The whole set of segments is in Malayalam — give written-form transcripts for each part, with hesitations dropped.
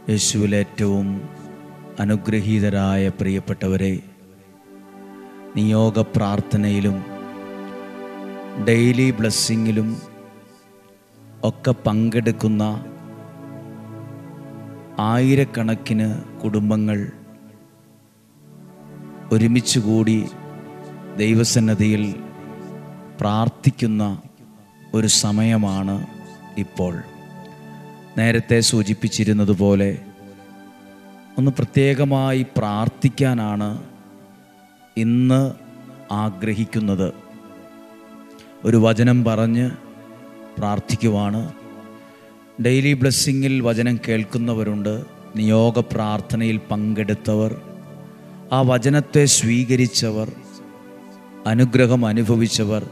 യേശുവിൽ ഏറ്റവും അനുഗ്രഹീതരായ പ്രിയപ്പെട്ടവരെ, നിയോഗ പ്രാർത്ഥനയിലും ഡെയിലി ബ്ലെസ്സിങ്ങിലും ഒക്കെ പങ്കെടുക്കുന്ന ആയിരക്കണക്കിന് കുടുംബങ്ങൾ ഒരുമിച്ച് കൂടി ദൈവസന്നിധിയിൽ പ്രാർത്ഥിക്കുന്ന ഒരു സമയമാണ് ഇപ്പോൾ. നേരത്തെ സൂചിപ്പിച്ചിരുന്നതുപോലെ ഒന്ന് പ്രത്യേകമായി പ്രാർത്ഥിക്കാനാണ് ഇന്ന് ആഗ്രഹിക്കുന്നത്. ഒരു വചനം പറഞ്ഞ് പ്രാർത്ഥിക്കുവാണ്. ഡെയിലി ബ്ലെസ്സിങ്ങിൽ വചനം കേൾക്കുന്നവരുണ്ട്, നിയോഗ പ്രാർത്ഥനയിൽ പങ്കെടുത്തവർ, ആ വചനത്തെ സ്വീകരിച്ചവർ, അനുഗ്രഹം അനുഭവിച്ചവർ,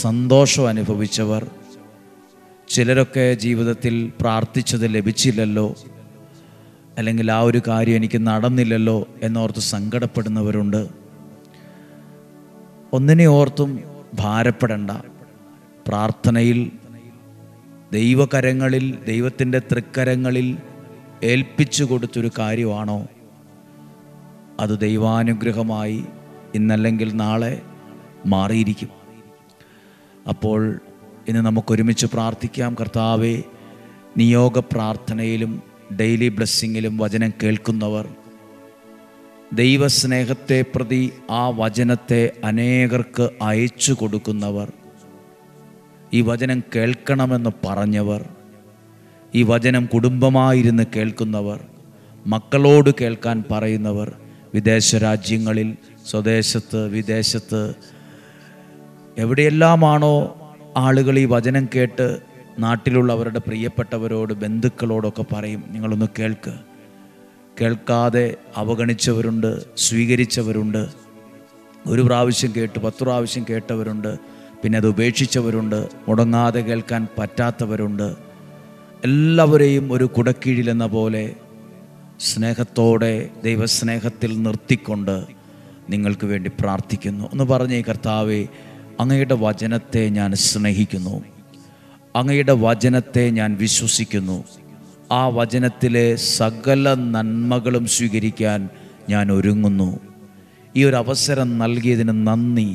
സന്തോഷം അനുഭവിച്ചവർ. ചിലരൊക്കെ ജീവിതത്തിൽ പ്രാർത്ഥിച്ചത് ലഭിച്ചില്ലല്ലോ, അല്ലെങ്കിൽ ആ ഒരു കാര്യം എനിക്ക് നടന്നില്ലല്ലോ എന്നോർത്ത് സങ്കടപ്പെടുന്നവരുണ്ട്. ഒന്നിനെ ഓർത്തും ഭാരപ്പെടണ്ട. പ്രാർത്ഥനയിൽ ദൈവകരങ്ങളിൽ, ദൈവത്തിൻ്റെ തൃക്കരങ്ങളിൽ ഏൽപ്പിച്ചു കൊടുത്തൊരു കാര്യമാണോ, അത് ദൈവാനുഗ്രഹമായി ഇന്നല്ലെങ്കിൽ നാളെ മാറിയിരിക്കും. അപ്പോൾ ഇന്ന് നമുക്കൊരുമിച്ച് പ്രാർത്ഥിക്കാം. കർത്താവേ, നിയോഗ പ്രാർത്ഥനയിലും ഡെയിലി ബ്ലെസ്സിങ്ങിലും വചനം കേൾക്കുന്നവർ, ദൈവസ്നേഹത്തെ പ്രതി ആ വചനത്തെ അനേകർക്ക് അയച്ചു കൊടുക്കുന്നവർ, ഈ വചനം കേൾക്കണമെന്ന് പറഞ്ഞവർ, ഈ വചനം കുടുംബമായിരുന്ന് കേൾക്കുന്നവർ, മക്കളോട് കേൾക്കാൻ പറയുന്നവർ, വിദേശ രാജ്യങ്ങളിൽ, സ്വദേശത്ത്, വിദേശത്ത് എവിടെയെല്ലാമാണോ ആളുകൾ ഈ വചനം കേട്ട് നാട്ടിലുള്ളവരുടെ പ്രിയപ്പെട്ടവരോട്, ബന്ധുക്കളോടൊക്കെ പറയും, നിങ്ങളൊന്ന് കേൾക്കാതെ അവഗണിച്ചവരുണ്ട്, സ്വീകരിച്ചവരുണ്ട്. ഒരു പ്രാവശ്യം കേട്ട് 10 പ്രാവശ്യം കേട്ടവരുണ്ട്, പിന്നെ അത് ഉപേക്ഷിച്ചവരുണ്ട്, മുടങ്ങാതെ കേൾക്കാൻ പറ്റാത്തവരുണ്ട്. എല്ലാവരെയും ഒരു കുടക്കീഴിലെന്ന പോലെ സ്നേഹത്തോടെ ദൈവസ്നേഹത്തിൽ നിർത്തിക്കൊണ്ട് നിങ്ങൾക്ക് വേണ്ടി പ്രാർത്ഥിക്കുന്നു. ഒന്ന് പറഞ്ഞേ, കർത്താവേ, അങ്ങയുടെ വചനത്തെ ഞാൻ സ്നേഹിക്കുന്നു, അങ്ങയുടെ വചനത്തെ ഞാൻ വിശ്വസിക്കുന്നു, ആ വചനത്തിലെ സകല നന്മകളും സ്വീകരിക്കാൻ ഞാൻ ഒരുങ്ങുന്നു. ഈ ഒരു അവസരം നൽകിയതിന് നന്ദി.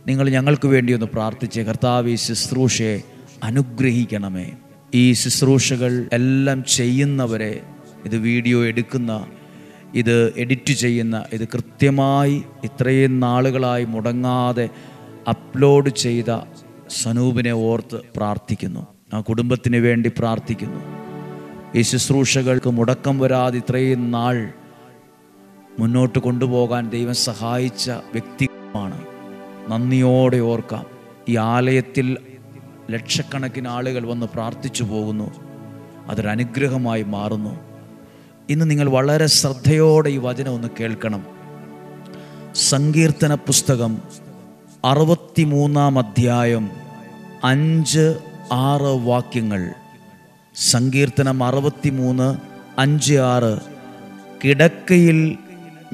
നിങ്ങൾ ഞങ്ങൾക്ക് വേണ്ടി ഒന്ന് പ്രാർത്ഥിച്ചേ. കർത്താവേ, ഈ ശുശ്രൂഷയെ അനുഗ്രഹിക്കണമേ. ഈ ശുശ്രൂഷകൾ എല്ലാം ചെയ്യുന്നവരെ, ഇത് വീഡിയോ എടുക്കുന്ന, ഇത് എഡിറ്റ് ചെയ്യുന്ന, ഇത് കൃത്യമായി ഇത്രയും നാളുകളായി മുടങ്ങാതെ അപ്ലോഡ് ചെയ്ത സനൂപിനെ ഓർത്ത് പ്രാർത്ഥിക്കുന്നു. ആ കുടുംബത്തിന് വേണ്ടി പ്രാർത്ഥിക്കുന്നു. ഈ ശുശ്രൂഷകൾക്ക് മുടക്കം വരാതെ ഇത്രയും നാൾ മുന്നോട്ട് കൊണ്ടുപോകാൻ ദൈവം സഹായിച്ച വ്യക്തിയാണ്. നന്ദിയോടെ ഓർക്കാം. ഈ ആലയത്തിൽ ലക്ഷക്കണക്കിന് ആളുകൾ വന്ന് പ്രാർത്ഥിച്ചു പോകുന്നു. അതൊരനുഗ്രഹമായി മാറുന്നു. ഇന്ന് നിങ്ങൾ വളരെ ശ്രദ്ധയോടെ ഈ വചനം ഒന്ന് കേൾക്കണം. സങ്കീർത്തന പുസ്തകം 63-ാം അധ്യായം 5-6 വാക്യങ്ങൾ. സങ്കീർത്തനം 63, 5, 6. കിടക്കയിൽ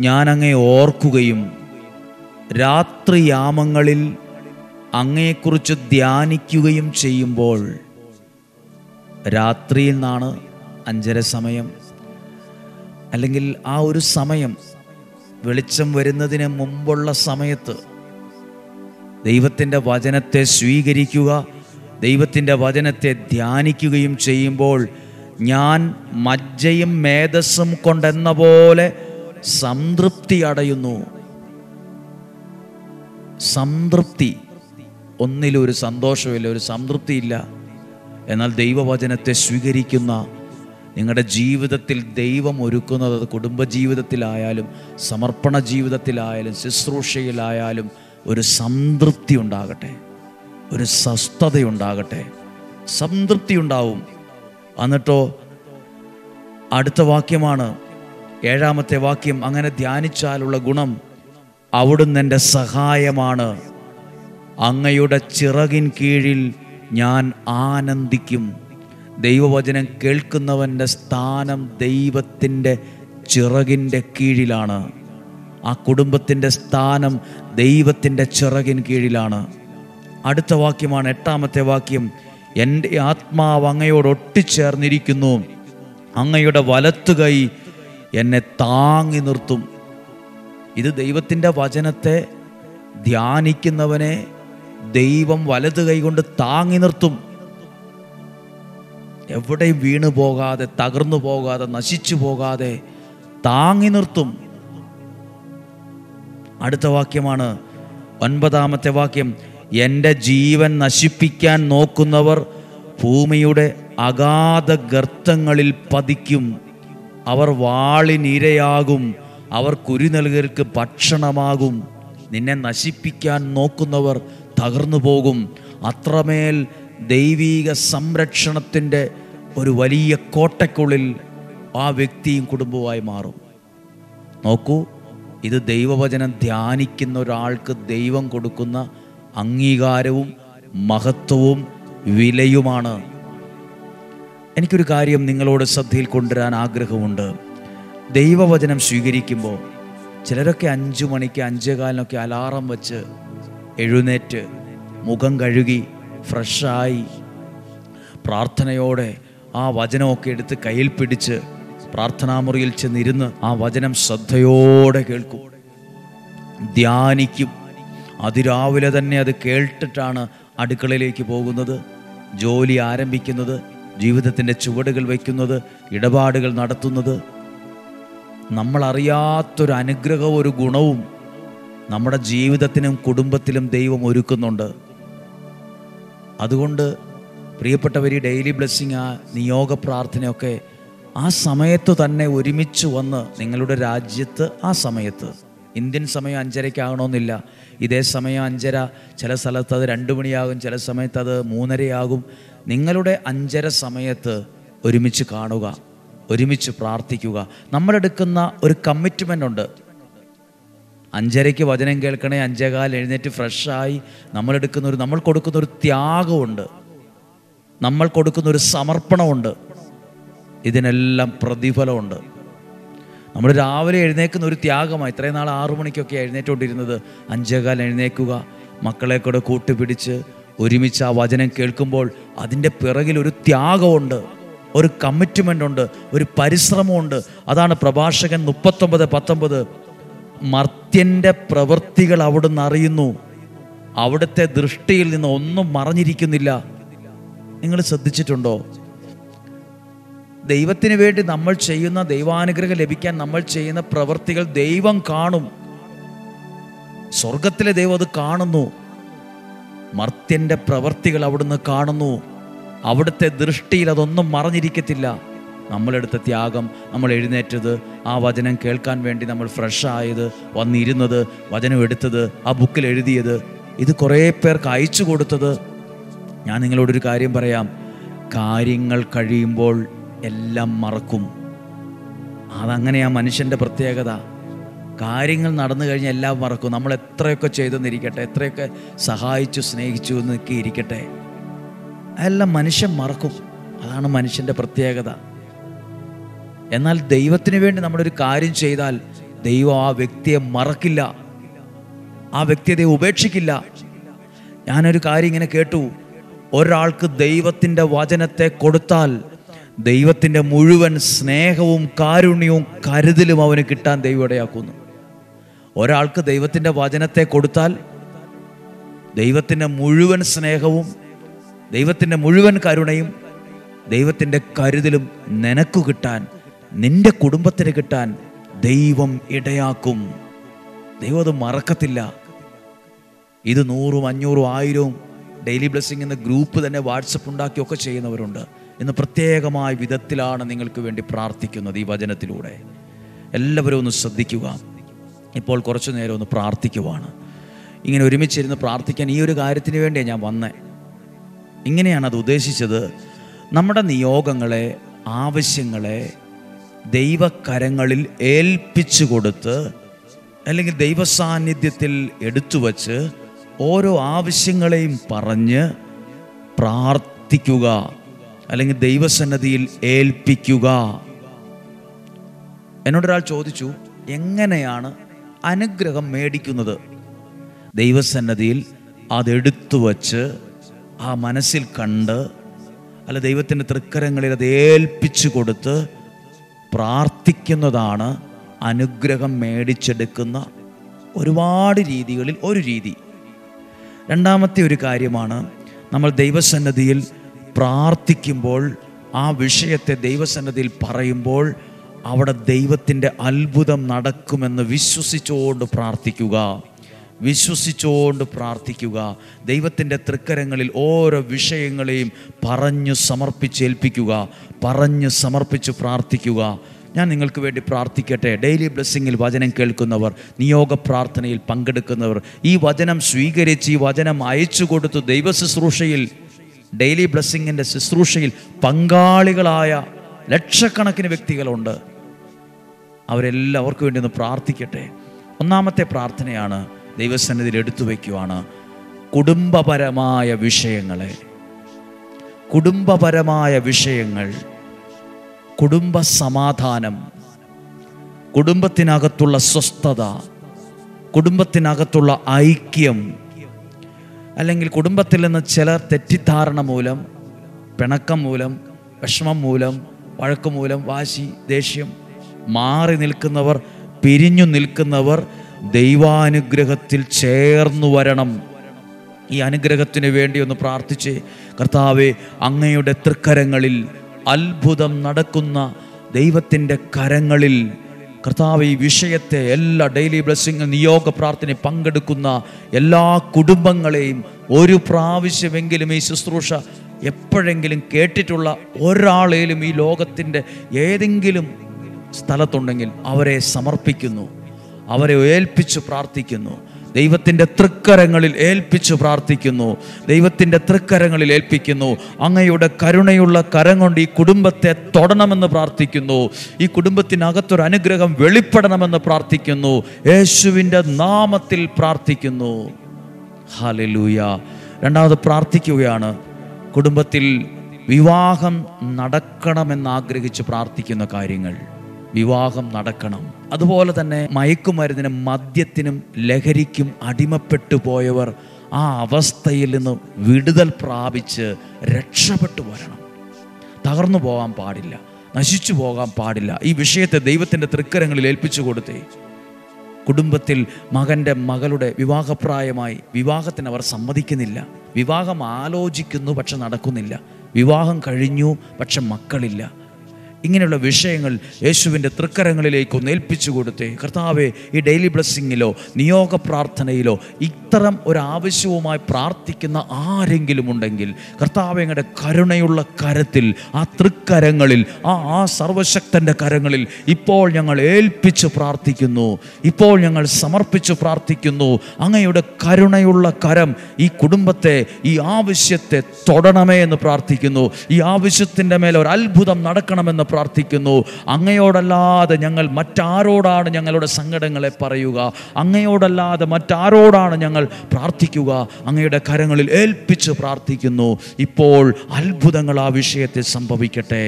ഞാൻ അങ്ങയെ ഓർക്കുകയും രാത്രിയാമങ്ങളിൽ അങ്ങയെക്കുറിച്ച് ധ്യാനിക്കുകയും ചെയ്യുമ്പോൾ. രാത്രിയിൽ നിന്നാണ് 5:30 സമയം, അല്ലെങ്കിൽ ആ ഒരു സമയം, വെളിച്ചം വരുന്നതിന് മുമ്പുള്ള സമയത്ത് ദൈവത്തിൻ്റെ വചനത്തെ സ്വീകരിക്കുക, ദൈവത്തിൻ്റെ വചനത്തെ ധ്യാനിക്കുകയും ചെയ്യുമ്പോൾ ഞാൻ മജ്ജയും മേധസ്സും കൊണ്ടെന്ന പോലെ സംതൃപ്തി അടയുന്നു. സംതൃപ്തി, ഒന്നിലൊരു സന്തോഷമില്ല, ഒരു സംതൃപ്തിയില്ല. എന്നാൽ ദൈവവചനത്തെ സ്വീകരിക്കുന്ന നിങ്ങളുടെ ജീവിതത്തിൽ ദൈവം ഒരുക്കുന്നത്, കുടുംബജീവിതത്തിലായാലും സമർപ്പണ ജീവിതത്തിലായാലും ശുശ്രൂഷയിലായാലും ഒരു സംതൃപ്തി ഉണ്ടാകട്ടെ, ഒരു സ്വസ്ഥതയുണ്ടാകട്ടെ. സംതൃപ്തി ഉണ്ടാവും. എന്നിട്ടോ അടുത്ത വാക്യമാണ് 7-ാമത്തെ വാക്യം. അങ്ങനെ ധ്യാനിച്ചാലുള്ള ഗുണം, അവിടുന്ന് എൻ്റെ സഹായമാണ്, അങ്ങയുടെ ചിറകിൻ കീഴിൽ ഞാൻ ആനന്ദിക്കും. ദൈവവചനം കേൾക്കുന്നവൻ്റെ സ്ഥാനം ദൈവത്തിൻ്റെ ചിറകിൻ്റെ കീഴിലാണ്. ആ കുടുംബത്തിൻ്റെ സ്ഥാനം ദൈവത്തിൻ്റെ ചിറകിൻ കീഴിലാണ്. അടുത്ത വാക്യമാണ് 8-ാമത്തെ വാക്യം. എൻ്റെ ആത്മാവ് അങ്ങയോട് ഒട്ടിച്ചേർന്നിരിക്കുന്നു, അങ്ങയുടെ വലത്തു കൈ എന്നെ താങ്ങി നിർത്തും. ഇത് ദൈവത്തിൻ്റെ വചനത്തെ ധ്യാനിക്കുന്നവനെ ദൈവം വലതു കൈ കൊണ്ട് താങ്ങി നിർത്തും. എവിടെയും വീണു പോകാതെ, തകർന്നു പോകാതെ, നശിച്ചു പോകാതെ താങ്ങി നിർത്തും. അടുത്ത വാക്യമാണ് 9-ാമത്തെ വാക്യം. എൻ്റെ ജീവൻ നശിപ്പിക്കാൻ നോക്കുന്നവർ ഭൂമിയുടെ അഗാധ ഗർത്തങ്ങളിൽ പതിക്കും. അവർ വാളിനിരയാകും, അവർ കുരുനൽകർക്ക് ഭക്ഷണമാകും. നിന്നെ നശിപ്പിക്കാൻ നോക്കുന്നവർ തകർന്നു പോകും. അത്രമേൽ ദൈവീക സംരക്ഷണത്തിൻ്റെ ഒരു വലിയ കോട്ടയ്ക്കുള്ളിൽ ആ വ്യക്തിയും കുടുംബവുമായി മാറും. നോക്കൂ, ഇത് ദൈവവചനം ധ്യാനിക്കുന്ന ഒരാൾക്ക് ദൈവം കൊടുക്കുന്ന അംഗീകാരവും മഹത്വവും വിലയുമാണ്. എനിക്കൊരു കാര്യം നിങ്ങളോട് ശ്രദ്ധയിൽ കൊണ്ടുവരാൻ ആഗ്രഹമുണ്ട്. ദൈവവചനം സ്വീകരിക്കുമ്പോൾ ചിലരൊക്കെ 5 മണിക്ക് 5:15 അലാറം വെച്ച് എഴുന്നേറ്റ് മുഖം കഴുകി ഫ്രഷായി പ്രാർത്ഥനയോടെ ആ വചനമൊക്കെ എടുത്ത് കയ്യിൽ പിടിച്ച് പ്രാർത്ഥനാമുറിയിൽ ചെന്നിരുന്ന് ആ വചനം ശ്രദ്ധയോടെ കേൾക്കും, ധ്യാനിക്കും. അതിരാവിലെ തന്നെ അത് കേട്ടിട്ടാണ് അടുക്കളയിലേക്ക് പോകുന്നത്, ജോലി ആരംഭിക്കുന്നത്, ജീവിതത്തിൻ്റെ ചുവടുകൾ വയ്ക്കുന്നത്, ഇടപാടുകൾ നടത്തുന്നത്. നമ്മളറിയാത്തൊരു അനുഗ്രഹവും ഒരു ഗുണവും നമ്മുടെ ജീവിതത്തിനും കുടുംബത്തിലും ദൈവം ഒരുക്കുന്നുണ്ട്. അതുകൊണ്ട് പ്രിയപ്പെട്ടവർ, ഈ ഡെയിലി ബ്ലെസ്സിങ്, ആ നിയോഗ പ്രാർത്ഥനയൊക്കെ ആ സമയത്ത് തന്നെ ഒരുമിച്ച് വന്ന് നിങ്ങളുടെ രാജ്യത്ത് ആ സമയത്ത്, ഇന്ത്യൻ സമയം 5:30 ആകണമെന്നില്ല, ഇതേ സമയം 5:30, ചില സ്ഥലത്ത് അത് 2 മണിയാകും, ചില സമയത്ത് അത് 3:30 നിങ്ങളുടെ 5:30 സമയത്ത് ഒരുമിച്ച് കാണുക, ഒരുമിച്ച് പ്രാർത്ഥിക്കുക. നമ്മളെടുക്കുന്ന ഒരു കമ്മിറ്റ്മെൻ്റ് ഉണ്ട്. 5:30 വചനം കേൾക്കണേ, 5:15 എഴുന്നേറ്റ് ഫ്രഷായി നമ്മൾ കൊടുക്കുന്നൊരു ത്യാഗമുണ്ട്, നമ്മൾ കൊടുക്കുന്നൊരു സമർപ്പണമുണ്ട്. ഇതിനെല്ലാം പ്രതിഫലമുണ്ട്. നമ്മൾ രാവിലെ എഴുന്നേൽക്കുന്ന ഒരു ത്യാഗമാണ്. ഇത്രയും നാൾ 6 മണിക്കൊക്കെ എഴുന്നേറ്റുകൊണ്ടിരുന്നത്, 5:15 എഴുന്നേൽക്കുക, മക്കളെ കൂടെ കൂട്ടുപിടിച്ച് ഒരുമിച്ച് ആ വചനം കേൾക്കുമ്പോൾ അതിൻ്റെ പിറകിൽ ഒരു ത്യാഗമുണ്ട്, ഒരു കമ്മിറ്റ്മെൻ്റ് ഉണ്ട്, ഒരു പരിശ്രമമുണ്ട്. അതാണ് പ്രഭാഷകൻ 39:19, മർത്യൻ്റെ പ്രവൃത്തികൾ അവിടുന്ന് അറിയുന്നു, അവിടുത്തെ ദൃഷ്ടിയിൽ നിന്ന് ഒന്നും മറഞ്ഞിരിക്കുന്നില്ല. നിങ്ങൾ ശ്രദ്ധിച്ചിട്ടുണ്ടോ? ദൈവത്തിന് വേണ്ടി നമ്മൾ ചെയ്യുന്ന, ദൈവാനുഗ്രഹം ലഭിക്കാൻ നമ്മൾ ചെയ്യുന്ന പ്രവൃത്തികൾ ദൈവം കാണും. സ്വർഗത്തിലെ ദൈവം അത് കാണുന്നു. മർത്യൻ്റെ പ്രവൃത്തികൾ അവിടുന്ന് കാണുന്നു. അവിടുത്തെ ദൃഷ്ടിയിൽ അതൊന്നും മറഞ്ഞിരിക്കത്തില്ല. നമ്മളെടുത്ത ത്യാഗം, നമ്മൾ എഴുന്നേറ്റത്, ആ വചനം കേൾക്കാൻ വേണ്ടി നമ്മൾ ഫ്രഷായത്, വന്നിരുന്നത്, വചനം എടുത്തത്, ആ ബുക്കിൽ എഴുതിയത്, ഇത് കുറേ പേർക്ക് അയച്ചു കൊടുത്തത്. ഞാൻ നിങ്ങളോടൊരു കാര്യം പറയാം, കാര്യങ്ങൾ കഴിയുമ്പോൾ എല്ലാം മറക്കും. അതങ്ങനെയാ മനുഷ്യൻ്റെ പ്രത്യേകത. കാര്യങ്ങൾ നടന്നു കഴിഞ്ഞാൽ എല്ലാം മറക്കും. നമ്മൾ എത്രയൊക്കെ ചെയ്തെന്നിരിക്കട്ടെ, എത്രയൊക്കെ സഹായിച്ചു സ്നേഹിച്ചു എന്നൊക്കെ ഇരിക്കട്ടെ, എല്ലാം മനുഷ്യൻ മറക്കും. അതാണ് മനുഷ്യൻ്റെ പ്രത്യേകത. എന്നാൽ ദൈവത്തിന് വേണ്ടി നമ്മളൊരു കാര്യം ചെയ്താൽ ദൈവം ആ വ്യക്തിയെ മറക്കില്ല, ആ വ്യക്തിയെ ഉപേക്ഷിക്കില്ല. ഞാനൊരു കാര്യം ഇങ്ങനെ കേട്ടു, ഒരാൾക്ക് ദൈവത്തിൻ്റെ വചനത്തെ കൊടുത്താൽ ദൈവത്തിൻ്റെ മുഴുവൻ സ്നേഹവും കാരുണ്യവും കരുതലും അവന് കിട്ടാൻ ദൈവം ഇടയാക്കുന്നു. ഒരാൾക്ക് ദൈവത്തിൻ്റെ വചനത്തെ കൊടുത്താൽ ദൈവത്തിൻ്റെ മുഴുവൻ സ്നേഹവും, ദൈവത്തിൻ്റെ മുഴുവൻ കരുണയും, ദൈവത്തിൻ്റെ കരുതലും നിനക്ക് കിട്ടാൻ, നിന്റെ കുടുംബത്തിന് കിട്ടാൻ ദൈവം ഇടയാക്കും. ദൈവം അത് മറക്കത്തില്ല. ഇത് 100, 500, 1000 ഡെയിലി ബ്ലെസ്സിങ് എന്ന ഗ്രൂപ്പ് തന്നെ വാട്സപ്പ് ഉണ്ടാക്കിയൊക്കെ ചെയ്യുന്നവരുണ്ട്. ഇന്ന് പ്രത്യേകമായ വിധത്തിലാണ് നിങ്ങൾക്ക് വേണ്ടി പ്രാർത്ഥിക്കുന്നത് ഈ വചനത്തിലൂടെ. എല്ലാവരും ഒന്ന് ശ്രദ്ധിക്കുക. ഇപ്പോൾ കുറച്ചു നേരം ഒന്ന് പ്രാർത്ഥിക്കുവാണ്. ഇങ്ങനെ ഒരുമിച്ചിരുന്ന് പ്രാർത്ഥിക്കാൻ ഈ ഒരു കാര്യത്തിന് വേണ്ടിയാണ് ഞാൻ വന്നേ. ഇങ്ങനെയാണ് അത് ഉദ്ദേശിച്ചത്. നമ്മുടെ നിയോഗങ്ങളെ, ആവശ്യങ്ങളെ ദൈവകരങ്ങളിൽ ഏൽപ്പിച്ചു കൊടുത്ത്, അല്ലെങ്കിൽ ദൈവസാന്നിധ്യത്തിൽ എടുത്തു വച്ച് ഓരോ ആവശ്യങ്ങളെയും പറഞ്ഞ് പ്രാർത്ഥിക്കുക, അല്ലെങ്കിൽ ദൈവസന്നിധിയിൽ ഏൽപ്പിക്കുക. എന്നോടൊരാൾ ചോദിച്ചു, എങ്ങനെയാണ് അനുഗ്രഹം മേടിക്കുന്നത്? ദൈവസന്നിധിയിൽ അതെടുത്തു വച്ച് ആ മനസ്സിൽ കണ്ട്, അല്ല ദൈവത്തിൻ്റെ തൃക്കരങ്ങളിൽ അത് ഏൽപ്പിച്ചു കൊടുത്ത് പ്രാർത്ഥിക്കുന്നതാണ് അനുഗ്രഹം മേടിച്ചെടുക്കുന്ന ഒരുപാട് രീതികളിൽ ഒരു രീതി. രണ്ടാമത്തെ ഒരു കാര്യമാണ്, നമ്മൾ ദൈവസന്നിധിയിൽ പ്രാർത്ഥിക്കുമ്പോൾ, ആ വിഷയത്തെ ദൈവസന്നിധിയിൽ പറയുമ്പോൾ അവിടെ ദൈവത്തിൻ്റെ അത്ഭുതം നടക്കുമെന്ന് വിശ്വസിച്ചുകൊണ്ട് പ്രാർത്ഥിക്കുക. വിശ്വസിച്ചുകൊണ്ട് പ്രാർത്ഥിക്കുക. ദൈവത്തിൻ്റെ തൃക്കരങ്ങളിൽ ഓരോ വിഷയങ്ങളെയും പറഞ്ഞു സമർപ്പിച്ചേൽപ്പിക്കുക, പറഞ്ഞു സമർപ്പിച്ച് പ്രാർത്ഥിക്കുക. ഞാൻ നിങ്ങൾക്ക് വേണ്ടി പ്രാർത്ഥിക്കട്ടെ. ഡെയിലി ബ്ലെസ്സിങ്ങിൽ വചനം കേൾക്കുന്നവർ, നിയോഗ പ്രാർത്ഥനയിൽ പങ്കെടുക്കുന്നവർ, ഈ വചനം സ്വീകരിച്ച് ഈ വചനം അയച്ചു കൊടുത്തു ദൈവ ശുശ്രൂഷയിൽ, ഡെയിലി ബ്ലെസ്സിങ്ങിൻ്റെ ശുശ്രൂഷയിൽ പങ്കാളികളായ ലക്ഷക്കണക്കിന് വ്യക്തികളുണ്ട്. അവരെല്ലാവർക്കും വേണ്ടി ഒന്ന് പ്രാർത്ഥിക്കട്ടെ. ഒന്നാമത്തെ പ്രാർത്ഥനയാണ്, ദൈവസന്നിധിയിൽ എടുത്തു വയ്ക്കുവാണ് കുടുംബപരമായ വിഷയങ്ങൾ, കുടുംബ സമാധാനം, കുടുംബത്തിനകത്തുള്ള സ്വസ്ഥത, കുടുംബത്തിനകത്തുള്ള ഐക്യം, അല്ലെങ്കിൽ കുടുംബത്തിൽ നിന്ന് ചിലർ തെറ്റിദ്ധാരണ മൂലം, പിണക്കം മൂലം, വിഷമം മൂലം, വഴക്ക് മൂലം, വാശി, ദേഷ്യം മാറി നിൽക്കുന്നവർ, പിരിഞ്ഞു നിൽക്കുന്നവർ ദൈവാനുഗ്രഹത്തിൽ ചേർന്നു വരണം. ഈ അനുഗ്രഹത്തിന് വേണ്ടി ഒന്ന് പ്രാർത്ഥിച്ചേ. കർത്താവേ, അങ്ങയുടെ തൃക്കരങ്ങളിൽ, അത്ഭുതം നടക്കുന്ന ദൈവത്തിൻ്റെ കരങ്ങളിൽ, കർത്താവ് ഈ വിഷയത്തെ എല്ലാ ഡെയിലി ബ്ലെസ്സിങ് നിയോഗ പ്രാർത്ഥനയിൽ പങ്കെടുക്കുന്ന എല്ലാ കുടുംബങ്ങളെയും ഒരു പ്രാവശ്യമെങ്കിലും ഈ ശുശ്രൂഷ എപ്പോഴെങ്കിലും കേട്ടിട്ടുള്ള ഒരാളേലും ഈ ലോകത്തിൻ്റെ ഏതെങ്കിലും സ്ഥലത്തുണ്ടെങ്കിൽ അവരെ സമർപ്പിക്കുന്നു, അവരെ ഏൽപ്പിച്ച് പ്രാർത്ഥിക്കുന്നു. ദൈവത്തിൻ്റെ തൃക്കരങ്ങളിൽ ഏൽപ്പിച്ച് പ്രാർത്ഥിക്കുന്നു. ദൈവത്തിൻ്റെ തൃക്കരങ്ങളിൽ ഏൽപ്പിക്കുന്നു. അങ്ങയുടെ കരുണയുള്ള കരം കൊണ്ട് ഈ കുടുംബത്തെ തൊടണമെന്ന് പ്രാർത്ഥിക്കുന്നു. ഈ കുടുംബത്തിനകത്തൊരു അനുഗ്രഹം വെളിപ്പെടണമെന്ന് പ്രാർത്ഥിക്കുന്നു. യേശുവിൻ്റെ നാമത്തിൽ പ്രാർത്ഥിക്കുന്നു. ഹല്ലേലൂയ. രണ്ടാമത് പ്രാർത്ഥിക്കുകയാണ്, കുടുംബത്തിൽ വിവാഹം നടക്കണമെന്നാഗ്രഹിച്ച് പ്രാർത്ഥിക്കുന്ന കാര്യങ്ങൾ. വിവാഹം നടക്കണം. അതുപോലെ തന്നെ മയക്കുമരുന്നിനും മദ്യത്തിനും ലഹരിക്കും അടിമപ്പെട്ടു പോയവർ ആ അവസ്ഥയിൽ നിന്ന് വിടുതൽ പ്രാപിച്ച് രക്ഷപ്പെട്ടു വരണം. തകർന്നു പോകാൻ പാടില്ല, നശിച്ചു പോകാൻ പാടില്ല. ഈ വിഷയത്തെ ദൈവത്തിൻ്റെ തൃക്കരങ്ങളിൽ ഏൽപ്പിച്ചു കൊടുത്തേ. കുടുംബത്തിൽ മകൻ്റെ മകളുടെ വിവാഹപ്രായമായി, വിവാഹത്തിന് അവർ സമ്മതിക്കുന്നില്ല. വിവാഹം ആലോചിക്കുന്നു, പക്ഷെ നടക്കുന്നില്ല. വിവാഹം കഴിഞ്ഞു, പക്ഷെ മക്കളില്ല. ഇങ്ങനെയുള്ള വിഷയങ്ങൾ യേശുവിൻ്റെ തൃക്കരങ്ങളിലേക്ക് ഒന്ന് ഏൽപ്പിച്ചു കൊടുത്തേ. കർത്താവേ, ഈ ഡെയിലി ബ്ലെസ്സിങ്ങിലോ നിയോഗ പ്രാർത്ഥനയിലോ ഇത്തരം ഒരാവശ്യവുമായി പ്രാർത്ഥിക്കുന്ന ആരെങ്കിലും ഉണ്ടെങ്കിൽ, കർത്താവേ, അങ്ങയുടെ കരുണയുള്ള കരത്തിൽ, ആ തൃക്കരങ്ങളിൽ, ആ സർവശക്തൻ്റെ കരങ്ങളിൽ ഇപ്പോൾ ഞങ്ങൾ ഏൽപ്പിച്ച് പ്രാർത്ഥിക്കുന്നു. ഇപ്പോൾ ഞങ്ങൾ സമർപ്പിച്ച് പ്രാർത്ഥിക്കുന്നു. അങ്ങയുടെ കരുണയുള്ള കരം ഈ കുടുംബത്തെ, ഈ ആവശ്യത്തെ തൊടണമേ എന്ന് പ്രാർത്ഥിക്കുന്നു. ഈ ആവശ്യത്തിൻ്റെ മേലെ ഒരു അത്ഭുതം നടക്കണമെന്ന് പ്രാർത്ഥിക്കുന്നു. അങ്ങയോടല്ലാതെ ഞങ്ങൾ മറ്റാരോടാണ് ഞങ്ങളുടെ സങ്കടങ്ങളെ പറയുക? അങ്ങയോടല്ലാതെ മറ്റാരോടാണ് ഞങ്ങൾ പ്രാർത്ഥിക്കുക? അങ്ങയുടെ കരങ്ങളിൽ ഏൽപ്പിച്ച് പ്രാർത്ഥിക്കുന്നു. ഇപ്പോൾ അത്ഭുതങ്ങൾ ആ വിഷയത്തിൽ സംഭവിക്കട്ടെ.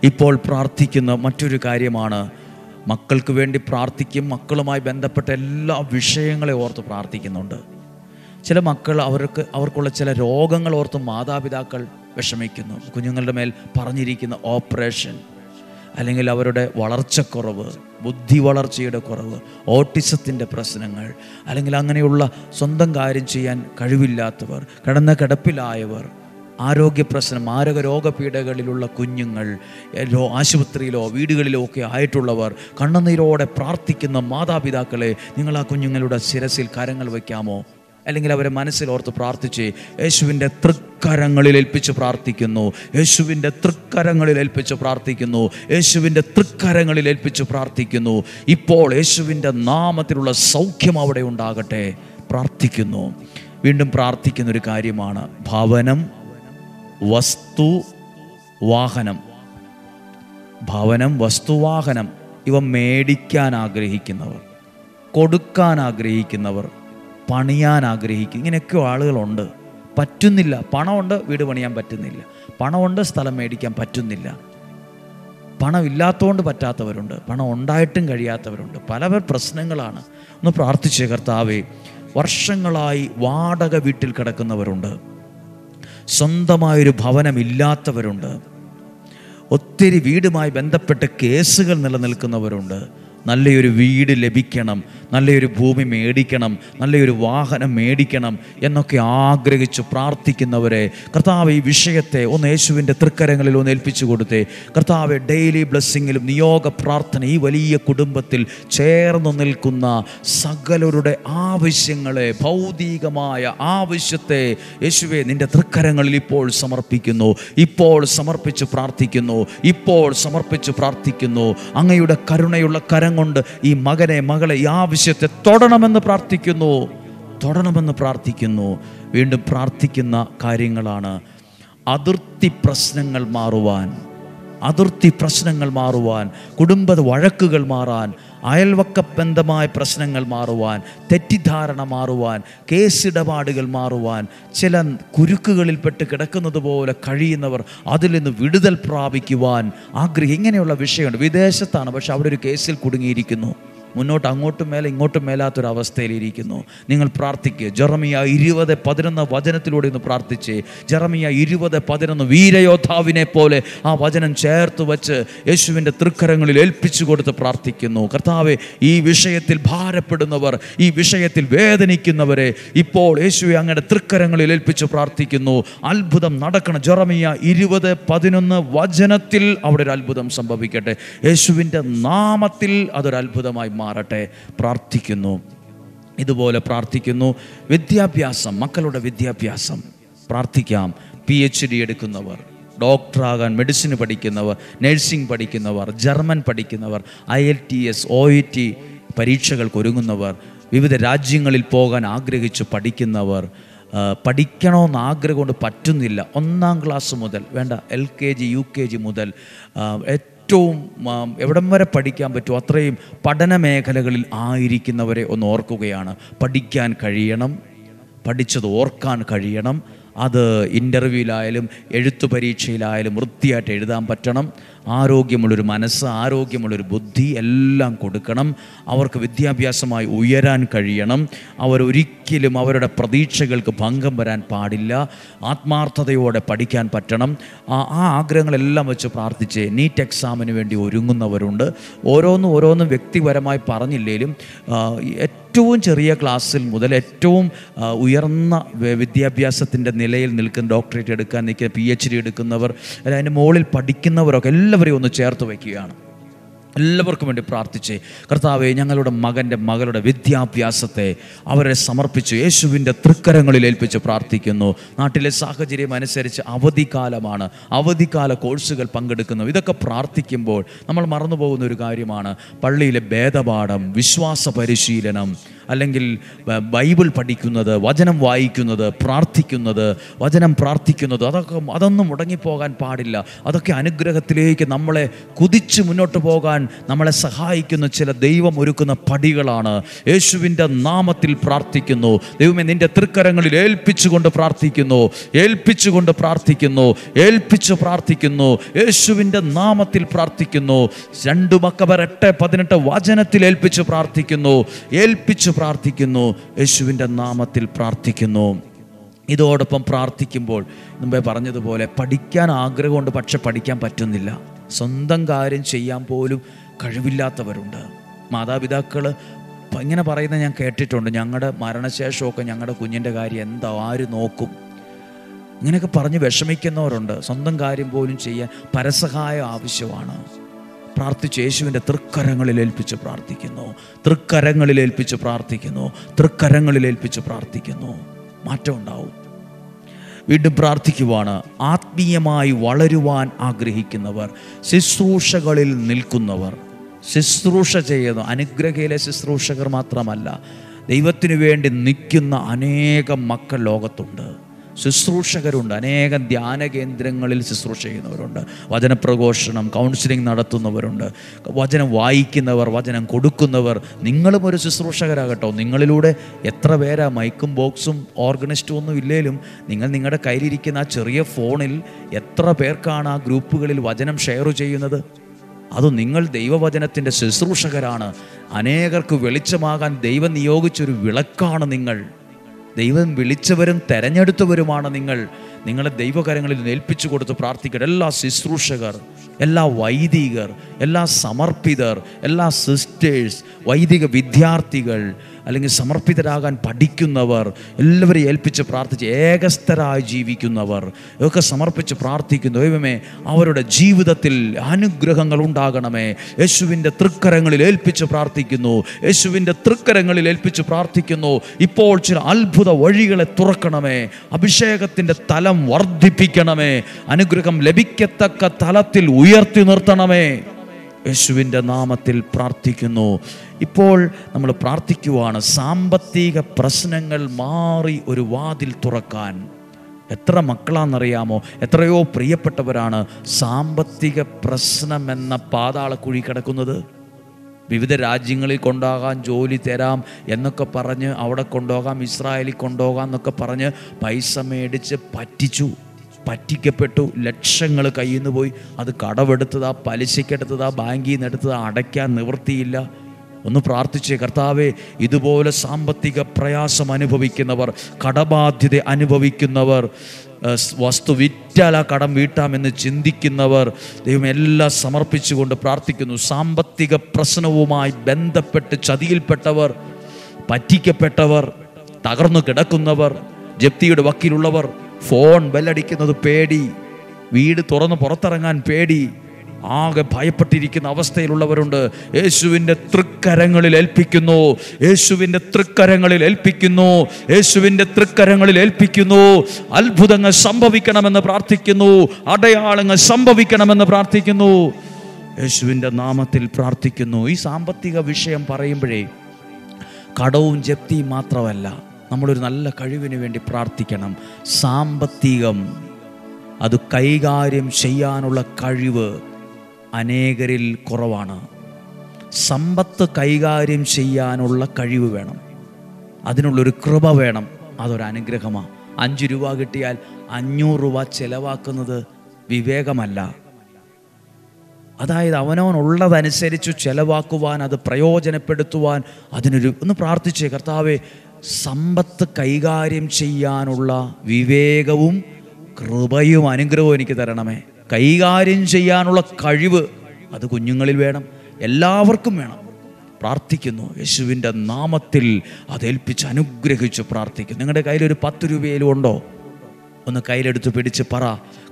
ഇപ്പോൾ പ്രാർത്ഥിക്കുന്ന മറ്റൊരു കാര്യമാണ്, മക്കൾക്ക് വേണ്ടി പ്രാർത്ഥിക്കും. മക്കളുമായി ബന്ധപ്പെട്ട എല്ലാ വിഷയങ്ങളെ ഓർത്ത് പ്രാർത്ഥിക്കുന്നുണ്ട്. ചില മക്കൾ അവർക്കുള്ള ചില രോഗങ്ങൾ ഓർത്ത് മാതാപിതാക്കൾ വിഷമിക്കുന്നു. കുഞ്ഞുങ്ങളുടെ മേൽ പറഞ്ഞിരിക്കുന്ന ഓപ്പറേഷൻ, അല്ലെങ്കിൽ അവരുടെ വളർച്ചക്കുറവ്, ബുദ്ധി വളർച്ചയുടെ കുറവ്, ഓട്ടിസത്തിൻ്റെ പ്രശ്നങ്ങൾ, അല്ലെങ്കിൽ അങ്ങനെയുള്ള സ്വന്തം കാര്യം ചെയ്യാൻ കഴിവില്ലാത്തവർ, കിടപ്പിലായവർ, ആരോഗ്യ പ്രശ്നം, മാരക രോഗപീഠകളിലുള്ള കുഞ്ഞുങ്ങൾ, ആശുപത്രിയിലോ വീടുകളിലോ ഒക്കെ ആയിട്ടുള്ളവർ, കണ്ണുനീരോടെ പ്രാർത്ഥിക്കുന്ന മാതാപിതാക്കളെ, നിങ്ങൾ ആ കുഞ്ഞുങ്ങളുടെ ശിരസിൽ കരങ്ങൾ വയ്ക്കാമോ? അല്ലെങ്കിൽ അവരെ മനസ്സിലോർത്ത് പ്രാർത്ഥിച്ച് യേശുവിൻ്റെ തൃക്കരങ്ങളിൽ ഏൽപ്പിച്ച് പ്രാർത്ഥിക്കുന്നു. യേശുവിൻ്റെ തൃക്കരങ്ങളിൽ ഏൽപ്പിച്ച് പ്രാർത്ഥിക്കുന്നു. യേശുവിൻ്റെ തൃക്കരങ്ങളിൽ ഏൽപ്പിച്ച് പ്രാർത്ഥിക്കുന്നു. ഇപ്പോൾ യേശുവിൻ്റെ നാമത്തിലുള്ള സൗഖ്യം അവിടെ ഉണ്ടാകട്ടെ പ്രാർത്ഥിക്കുന്നു. വീണ്ടും പ്രാർത്ഥിക്കുന്നൊരു കാര്യമാണ് ഭവനം, വസ്തു, വാഹനം. ഭവനം, വസ്തു, വാഹനം ഇവ മേടിക്കാൻ ആഗ്രഹിക്കുന്നവർ, കൊടുക്കാൻ ആഗ്രഹിക്കുന്നവർ, പണിയാൻ ആഗ്രഹിക്കും. ഇങ്ങനെയൊക്കെ ആളുകളുണ്ട്. പറ്റുന്നില്ല. പണമുണ്ട്, വീട് പണിയാൻ പറ്റുന്നില്ല. പണമുണ്ട്, സ്ഥലം മേടിക്കാൻ പറ്റുന്നില്ല. പണം ഇല്ലാത്തതുകൊണ്ട് പറ്റാത്തവരുണ്ട്, പണം ഉണ്ടായിട്ടും കഴിയാത്തവരുണ്ട്. പല പ്രശ്നങ്ങളാണ്. ഒന്ന് പ്രാർത്ഥിച്ചേ. കർത്താവേ, വർഷങ്ങളായി വാടക വീട്ടിൽ കിടക്കുന്നവരുണ്ട്, സ്വന്തമായൊരു ഭവനമില്ലാത്തവരുണ്ട്, ഒത്തിരി വീടുമായി ബന്ധപ്പെട്ട് കേസുകൾ നിലനിൽക്കുന്നവരുണ്ട്. നല്ലൊരു വീട് ലഭിക്കണം, നല്ലൊരു ഭൂമി മേടിക്കണം, നല്ലൊരു വാഹനം മേടിക്കണം എന്നൊക്കെ ആഗ്രഹിച്ച് പ്രാർത്ഥിക്കുന്നവരെ കർത്താവ് ഈ വിഷയത്തെ ഒന്ന് യേശുവിൻ്റെ തൃക്കരങ്ങളിൽ ഒന്ന് ഏൽപ്പിച്ചു കൊടുത്തേ. കർത്താവ് ഡെയിലി ബ്ലെസ്സിങ്ങിലും നിയോഗ പ്രാർത്ഥന ഈ വലിയ കുടുംബത്തിൽ ചേർന്ന് നിൽക്കുന്ന സകലരുടെ ആവശ്യങ്ങളെ, ഭൗതികമായ ആവശ്യത്തെ യേശുവേ നിൻ്റെ തൃക്കരങ്ങളിൽ ഇപ്പോൾ സമർപ്പിക്കുന്നു, ഇപ്പോൾ സമർപ്പിച്ച് പ്രാർത്ഥിക്കുന്നു, ഇപ്പോൾ സമർപ്പിച്ച് പ്രാർത്ഥിക്കുന്നു. അങ്ങയുടെ കരുണയുള്ള കരം കൊണ്ട് ഈ മകനെ, മകളെ, ഈ ആവശ്യത്തെ തൊടണമെന്ന് പ്രാർത്ഥിക്കുന്നു. വീണ്ടും പ്രാർത്ഥിക്കുന്ന കാര്യങ്ങളാണ് അതിർത്തി പ്രശ്നങ്ങൾ മാറുവാൻ, കുടുംബ വഴക്കുകൾ മാറാൻ, അയൽവക്ക ബന്ധമായ പ്രശ്നങ്ങൾ മാറുവാൻ, തെറ്റിദ്ധാരണ മാറുവാൻ, കേസിടപാടുകൾ മാറുവാൻ, ചില കുരുക്കുകളിൽപ്പെട്ട് കിടക്കുന്നത് പോലെ കഴിയുന്നവർ അതിൽ നിന്ന് വിടുതൽ പ്രാപിക്കുവാൻ ഇങ്ങനെയുള്ള വിഷയമുണ്ട്. വിദേശത്താണ്, പക്ഷെ അവിടെ ഒരു കേസിൽ കുടുങ്ങിയിരിക്കുന്നു. മുന്നോട്ട് അങ്ങോട്ടും മേലെ ഇങ്ങോട്ടും മേലാത്തൊരവസ്ഥയിലിരിക്കുന്നു. നിങ്ങൾ പ്രാർത്ഥിക്കുക. ജെറമിയ 20:11 വചനത്തിലൂടെ ഒന്ന് പ്രാർത്ഥിച്ചേ. ജെറമിയ 20:11 വീരയോദ്ധാവിനെ പോലെ ആ വചനം ചേർത്ത് വച്ച് യേശുവിൻ്റെ തൃക്കരങ്ങളിൽ ഏൽപ്പിച്ചു കൊടുത്ത് പ്രാർത്ഥിക്കുന്നു. കർത്താവെ, ഈ വിഷയത്തിൽ ഭാരപ്പെടുന്നവർ, ഈ വിഷയത്തിൽ വേദനിക്കുന്നവരെ ഇപ്പോൾ യേശുവെ അങ്ങയുടെ തൃക്കരങ്ങളിൽ ഏൽപ്പിച്ച് പ്രാർത്ഥിക്കുന്നു. അത്ഭുതം നടക്കണം. ജെറമിയ 20:11 വചനത്തിൽ അവിടെ ഒരു അത്ഭുതം സംഭവിക്കട്ടെ. യേശുവിൻ്റെ നാമത്തിൽ അതൊരു അത്ഭുതമായി മാറട്ടെ. പ്രാർത്ഥിക്കുന്നു. ഇതുപോലെ പ്രാർത്ഥിക്കുന്നു. വിദ്യാഭ്യാസം, മക്കളുടെ വിദ്യാഭ്യാസം പ്രാർത്ഥിക്കാം. PhD എടുക്കുന്നവർ, ഡോക്ടറാകാൻ മെഡിസിന് പഠിക്കുന്നവർ, നഴ്സിംഗ് പഠിക്കുന്നവർ, ജർമ്മൻ പഠിക്കുന്നവർ, IELTS OET പരീക്ഷകൾക്ക് ഒരുങ്ങുന്നവർ, വിവിധ രാജ്യങ്ങളിൽ പോകാൻ ആഗ്രഹിച്ച് പഠിക്കുന്നവർ, പഠിക്കണമെന്ന് ആഗ്രഹം കൊണ്ട് പറ്റുന്നില്ല, 1ാം ക്ലാസ് മുതൽ, വേണ്ട LKG UKG മുതൽ ഏറ്റവും എവിടം വരെ പഠിക്കാൻ പറ്റുമോ അത്രയും പഠന മേഖലകളിൽ ആയിരിക്കുന്നവരെ ഒന്ന് ഓർക്കുകയാണ്. പഠിക്കാൻ കഴിയണം, പഠിച്ചത് ഓർക്കാൻ കഴിയണം. അത് ഇൻ്റർവ്യൂവിലായാലും എഴുത്തു പരീക്ഷയിലായാലും വൃത്തിയായിട്ട് എഴുതാൻ പറ്റണം. ആരോഗ്യമുള്ളൊരു മനസ്സ്, ആരോഗ്യമുള്ളൊരു ബുദ്ധി എല്ലാം കൊടുക്കണം. അവർക്ക് വിദ്യാഭ്യാസമായി ഉയരാൻ കഴിയണം. അവരൊരിക്കലും അവരുടെ പ്രതീക്ഷകൾക്ക് ഭംഗം വരാൻ പാടില്ല. ആത്മാർത്ഥതയോടെ പഠിക്കാൻ പറ്റണം. ആ ആഗ്രഹങ്ങളെല്ലാം വെച്ച് പ്രാർത്ഥിച്ച് നീറ്റ് എക്സാമിന് വേണ്ടി ഒരുങ്ങുന്നവരുണ്ട്. ഓരോന്നും വ്യക്തിപരമായി പറഞ്ഞില്ലേലും ഏറ്റവും ചെറിയ ക്ലാസ്സിൽ മുതൽ ഏറ്റവും ഉയർന്ന വിദ്യാഭ്യാസത്തിൻ്റെ നിലയിൽ നിൽക്കുന്ന, ഡോക്ടറേറ്റ് എടുക്കാൻ നിൽക്കുന്ന, PhD എടുക്കുന്നവർ, അതിൻ്റെ മുകളിൽ പഠിക്കുന്നവരൊക്കെ എല്ലാവരെയും ഒന്ന് ചേർത്ത് വയ്ക്കുകയാണ്. എല്ലാവർക്കും വേണ്ടി പ്രാർത്ഥിച്ച് കർത്താവേ, ഞങ്ങളുടെ മകളുടെ വിദ്യാഭ്യാസത്തെ അവരെ സമർപ്പിച്ച് യേശുവിൻ്റെ തൃക്കരങ്ങളിൽ ഏൽപ്പിച്ച് പ്രാർത്ഥിക്കുന്നു. നാട്ടിലെ സാഹചര്യം അനുസരിച്ച് അവധിക്കാലമാണ്, അവധിക്കാല കോഴ്സുകൾ പങ്കെടുക്കുന്നു. ഇതൊക്കെ പ്രാർത്ഥിക്കുമ്പോൾ നമ്മൾ മറന്നുപോകുന്ന ഒരു കാര്യമാണ് പള്ളിയിലെ വേദപാഠം, വിശ്വാസ പരിശീലനം, അല്ലെങ്കിൽ ബൈബിൾ പഠിക്കുന്നത്, വചനം വായിക്കുന്നത്, പ്രാർത്ഥിക്കുന്നത്, അതൊന്നും മുടങ്ങിപ്പോകാൻ പാടില്ല. അതൊക്കെ അനുഗ്രഹത്തിലേക്ക് നമ്മളെ കുതിച്ച് മുന്നോട്ട് പോകാൻ നമ്മളെ സഹായിക്കുന്ന ചില ദൈവം ഒരുക്കുന്ന പടികളാണ്. യേശുവിൻ്റെ നാമത്തിൽ പ്രാർത്ഥിക്കുന്നു. ദൈവമേ, നിൻ്റെ തൃക്കരങ്ങളിൽ ഏൽപ്പിച്ചുകൊണ്ട് പ്രാർത്ഥിക്കുന്നു. യേശുവിൻ്റെ നാമത്തിൽ പ്രാർത്ഥിക്കുന്നു. 2 മക്കബർ 8:18 വചനത്തിൽ ഏൽപ്പിച്ച് പ്രാർത്ഥിക്കുന്നു. യേശുവിൻ്റെ നാമത്തിൽ പ്രാർത്ഥിക്കുന്നു. ഇതോടൊപ്പം പ്രാർത്ഥിക്കുമ്പോൾ മുമ്പേ പറഞ്ഞതുപോലെ പഠിക്കാൻ ആഗ്രഹമുണ്ട്, പക്ഷെ പഠിക്കാൻ പറ്റുന്നില്ല. സ്വന്തം കാര്യം ചെയ്യാൻ പോലും കഴിവില്ലാത്തവരുണ്ട്. മാതാപിതാക്കൾ ഇങ്ങനെ പറയുന്നത് ഞാൻ കേട്ടിട്ടുണ്ട്. ഞങ്ങളുടെ മരണശേഷമൊക്കെ ഞങ്ങളുടെ കുഞ്ഞിൻ്റെ കാര്യം ആര് നോക്കും, ഇങ്ങനെയൊക്കെ പറഞ്ഞ് വിഷമിക്കുന്നവരുണ്ട്. സ്വന്തം കാര്യം പോലും ചെയ്യാൻ പരസഹായം ആവശ്യമാണ്. പ്രാർത്ഥിച്ച് യേശുവിൻ്റെ തൃക്കരങ്ങളിൽ ഏൽപ്പിച്ച് പ്രാർത്ഥിക്കുന്നു. മാറ്റം ഉണ്ടാവും. വീണ്ടും പ്രാർത്ഥിക്കുവാണ്. ആത്മീയമായി വളരുവാൻ ആഗ്രഹിക്കുന്നവർ, ശുശ്രൂഷകളിൽ നിൽക്കുന്നവർ, ശുശ്രൂഷ ചെയ്യുന്നു. അനുഗ്രഹയിലെ ശുശ്രൂഷകർ മാത്രമല്ല, ദൈവത്തിനു വേണ്ടി നിൽക്കുന്ന അനേകം മക്കൾ ലോകത്തുണ്ട്. ശുശ്രൂഷകരുണ്ട്. അനേകം ധ്യാന കേന്ദ്രങ്ങളിൽ ശുശ്രൂഷ ചെയ്യുന്നവരുണ്ട്. വചനപ്രഘോഷണം, കൗൺസിലിംഗ് നടത്തുന്നവരുണ്ട്. വചനം വായിക്കുന്നവർ, വചനം കൊടുക്കുന്നവർ. നിങ്ങളും ഒരു ശുശ്രൂഷകരാകട്ടോ. നിങ്ങളിലൂടെ എത്ര പേരാ മൈക്കും ബോക്സും ഓർഗനിസ്റ്റും ഒന്നും ഇല്ലേലും നിങ്ങളുടെ കയ്യിലിരിക്കുന്ന ആ ചെറിയ ഫോണിൽ എത്ര പേർക്കാണ് ആ ഗ്രൂപ്പുകളിൽ വചനം ഷെയർ ചെയ്യുന്നത്? അത് നിങ്ങൾ ദൈവവചനത്തിൻ്റെ ശുശ്രൂഷകരാണ്. അനേകർക്ക് വെളിച്ചമാകാൻ ദൈവം നിയോഗിച്ചൊരു വിളക്കാണ് നിങ്ങൾ. ദൈവം വിളിച്ചവരും തെരഞ്ഞെടുത്തവരുമാണ് നിങ്ങൾ. നിങ്ങളെ ദൈവകരങ്ങളിൽ ഏൽപ്പിച്ചു കൊടുത്ത് പ്രാർത്ഥിക്കട്ടെ. എല്ലാ ശുശ്രൂഷകർ എല്ലാ വൈദികർ, എല്ലാ സമർപ്പിതർ, എല്ലാ സിസ്റ്റേഴ്സ്, വൈദിക വിദ്യാർത്ഥികൾ, അല്ലെങ്കിൽ സമർപ്പിതരാകാൻ പഠിക്കുന്നവർ എല്ലാവരെയും ഏൽപ്പിച്ച് പ്രാർത്ഥിച്ച് ഏകസ്ഥരായി ജീവിക്കുന്നവർ ഒക്കെ സമർപ്പിച്ച് പ്രാർത്ഥിക്കുന്നു. ദൈവമേ, അവരുടെ ജീവിതത്തിൽ അനുഗ്രഹങ്ങൾ ഉണ്ടാകണമേ. യേശുവിൻ്റെ തൃക്കരങ്ങളിൽ ഏൽപ്പിച്ച് പ്രാർത്ഥിക്കുന്നു. യേശുവിൻ്റെ തൃക്കരങ്ങളിൽ ഏൽപ്പിച്ച് പ്രാർത്ഥിക്കുന്നു. ഇപ്പോൾ ചില അത്ഭുത വഴികളെ തുറക്കണമേ. അഭിഷേകത്തിൻ്റെ തലം വർദ്ധിപ്പിക്കണമേ. അനുഗ്രഹം ലഭിക്കത്തക്ക തലത്തിൽ ഉയർത്തി നിർത്തണമേ. യേശുവിൻ്റെ നാമത്തിൽ പ്രാർത്ഥിക്കുന്നു. ഇപ്പോൾ നമ്മൾ പ്രാർത്ഥിക്കുവാണ് സാമ്പത്തിക പ്രശ്നങ്ങൾ മാറി ഒരു വാതിൽ തുറക്കാൻ. എത്ര മക്കളാണെന്നറിയാമോ? എത്രയോ പ്രിയപ്പെട്ടവരാണ് സാമ്പത്തിക പ്രശ്നമെന്ന പാതാളക്കുഴി കിടക്കുന്നത്. വിവിധ രാജ്യങ്ങളിൽ കൊണ്ടുപോകാം, ജോലി തരാം എന്നൊക്കെ പറഞ്ഞ് അവിടെ കൊണ്ടുപോകാം, ഇസ്രായേലിൽ കൊണ്ടുപോകാം എന്നൊക്കെ പറഞ്ഞ് പൈസ മേടിച്ച് പറ്റിക്കപ്പെട്ടു. ലക്ഷങ്ങൾ കയ്യിൽ നിന്ന് പോയി. അത് കടമെടുത്തതാ, പലിശക്കെടുത്തതാ, ബാങ്കിൽ നിന്ന് എടുത്തതാ, അടയ്ക്കാൻ നിവൃത്തിയില്ല. ഒന്ന് പ്രാർത്ഥിച്ചേ, കർത്താവേ, ഇതുപോലെ സാമ്പത്തിക പ്രയാസം അനുഭവിക്കുന്നവർ, കടബാധ്യത അനുഭവിക്കുന്നവർ, വസ്തു വിറ്റാൽ ആ കടം വീട്ടാമെന്ന് ചിന്തിക്കുന്നവർ, ദൈവം എല്ലാം സമർപ്പിച്ചുകൊണ്ട് പ്രാർത്ഥിക്കുന്നു. സാമ്പത്തിക പ്രശ്നവുമായി ബന്ധപ്പെട്ട് ചതിയിൽപ്പെട്ടവർ, പറ്റിക്കപ്പെട്ടവർ, തകർന്നു കിടക്കുന്നവർ, ജപ്തിയുടെ വക്കീലുള്ളവർ, ഫോൺ ബെല്ലടിക്കുന്നത് പേടി, വീട് തുറന്ന് പുറത്തിറങ്ങാൻ പേടി, ആകെ ഭയപ്പെട്ടിരിക്കുന്ന അവസ്ഥയിലുള്ളവരുണ്ട്. യേശുവിൻ്റെ തൃക്കരങ്ങളിൽ ഏൽപ്പിക്കുന്നു. യേശുവിൻ്റെ തൃക്കരങ്ങളിൽ ഏൽപ്പിക്കുന്നു. യേശുവിൻ്റെ തൃക്കരങ്ങളിൽ ഏൽപ്പിക്കുന്നു. അത്ഭുതങ്ങൾ സംഭവിക്കണമെന്ന് പ്രാർത്ഥിക്കുന്നു. അടയാളങ്ങൾ സംഭവിക്കണമെന്ന് പ്രാർത്ഥിക്കുന്നു. യേശുവിൻ്റെ നാമത്തിൽ പ്രാർത്ഥിക്കുന്നു. ഈ സാമ്പത്തിക വിഷയം പറയുമ്പോഴേ കടവും ജപ്തിയും മാത്രമല്ല, നമ്മളൊരു നല്ല കഴിവിന് വേണ്ടി പ്രാർത്ഥിക്കണം. സാമ്പത്തികം അത് കൈകാര്യം ചെയ്യാനുള്ള കഴിവ് അനേകരിൽ കുറവാണ്. സമ്പത്ത് കൈകാര്യം ചെയ്യാനുള്ള കഴിവ് വേണം, അതിനുള്ളൊരു കൃപ വേണം. അതൊരു അനുഗ്രഹമാണ്. 5 രൂപ കിട്ടിയാൽ 500 രൂപ ചെലവാക്കുന്നത് വിവേകമല്ല. അതായത് അവനവനുള്ളതനുസരിച്ച് ചെലവാക്കുവാൻ, അത് പ്രയോജനപ്പെടുത്തുവാൻ, ഒന്ന് പ്രാർത്ഥിച്ചേ, കർത്താവേ, സമ്പത്ത് കൈകാര്യം ചെയ്യാനുള്ള വിവേകവും കൃപയും അനുഗ്രഹവും എനിക്ക് തരണമേ. കൈകാര്യം ചെയ്യാനുള്ള കഴിവ് അത് കുഞ്ഞുങ്ങളിൽ വേണം, എല്ലാവർക്കും വേണം. പ്രാർത്ഥിക്കുന്നു. യേശുവിൻ്റെ നാമത്തിൽ അതേൽപ്പിച്ച് അനുഗ്രഹിച്ച് പ്രാർത്ഥിക്കുന്നു. നിങ്ങളുടെ കയ്യിൽ ഒരു 10 രൂപയിലും ഉണ്ടോ? ഒന്ന് കയ്യിലെടുത്ത് പിടിച്ച് പറ,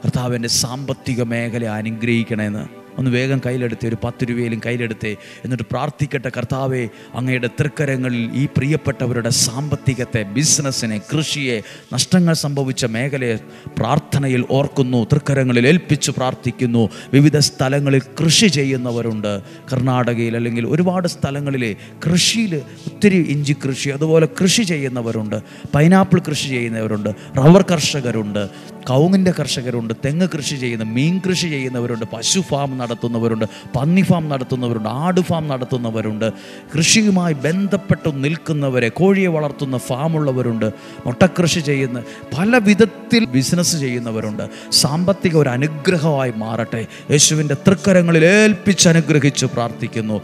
കർത്താവ് എൻ്റെ സാമ്പത്തിക മേഖല അനുഗ്രഹിക്കണമെന്ന്. ഒന്ന് വേഗം കയ്യിലെടുത്തേ, ഒരു 10 രൂപയിലും കയ്യിലെടുത്തേ. എന്നിട്ട് പ്രാർത്ഥിക്കട്ടെ, കർത്താവെ, അങ്ങയുടെ തൃക്കരങ്ങളിൽ ഈ പ്രിയപ്പെട്ടവരുടെ സാമ്പത്തികത്തെ, ബിസിനസ്സിനെ, കൃഷിയെ, നഷ്ടങ്ങൾ സംഭവിച്ച മേഖലയെ പ്രാർത്ഥനയിൽ ഓർക്കുന്നു. തൃക്കരങ്ങളിൽ ഏൽപ്പിച്ച് പ്രാർത്ഥിക്കുന്നു. വിവിധ സ്ഥലങ്ങളിൽ കൃഷി ചെയ്യുന്നവരുണ്ട്. കർണാടകയിൽ അല്ലെങ്കിൽ ഒരുപാട് സ്ഥലങ്ങളിൽ കൃഷിയിൽ ഒത്തിരി ഇഞ്ചി കൃഷി, അതുപോലെ കൃഷി ചെയ്യുന്നവരുണ്ട്. പൈനാപ്പിൾ കൃഷി ചെയ്യുന്നവരുണ്ട്. റബ്ബർ കർഷകരുണ്ട്. കവുങ്ങിൻ്റെ കർഷകരുണ്ട്. തെങ്ങ് കൃഷി ചെയ്യുന്ന, മീൻ കൃഷി ചെയ്യുന്നവരുണ്ട്. പശു ഫാം നടത്തുന്നവരുണ്ട്. പന്നി ഫാം നടത്തുന്നവരുണ്ട്. ആട് ഫാം നടത്തുന്നവരുണ്ട്. കൃഷിയുമായി ബന്ധപ്പെട്ട് നിൽക്കുന്നവരെ, കോഴിയെ വളർത്തുന്ന ഫാമുള്ളവരുണ്ട്. മുട്ടക്കൃഷി ചെയ്യുന്ന, പല വിധത്തിൽ ബിസിനസ് ചെയ്യുന്നവരുണ്ട്. സാമ്പത്തിക ഒരു അനുഗ്രഹമായി മാറട്ടെ. യേശുവിൻ്റെ തൃക്കരങ്ങളിൽ ഏൽപ്പിച്ച് അനുഗ്രഹിച്ച് പ്രാർത്ഥിക്കുന്നു.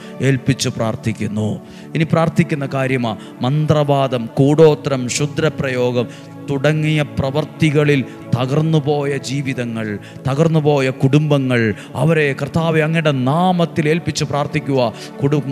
ഇനി പ്രാർത്ഥിക്കുന്ന കാര്യമാണ് മന്ത്രവാദം, കൂടോത്രം, ക്ഷുദ്രപ്രയോഗം തുടങ്ങിയ പ്രവർത്തികളിൽ തകർന്നുപോയ ജീവിതങ്ങൾ, തകർന്നുപോയ കുടുംബങ്ങൾ, അവരെ കർത്താവെ അങ്ങയുടെ നാമത്തിൽ ഏൽപ്പിച്ച് പ്രാർത്ഥിക്കുക.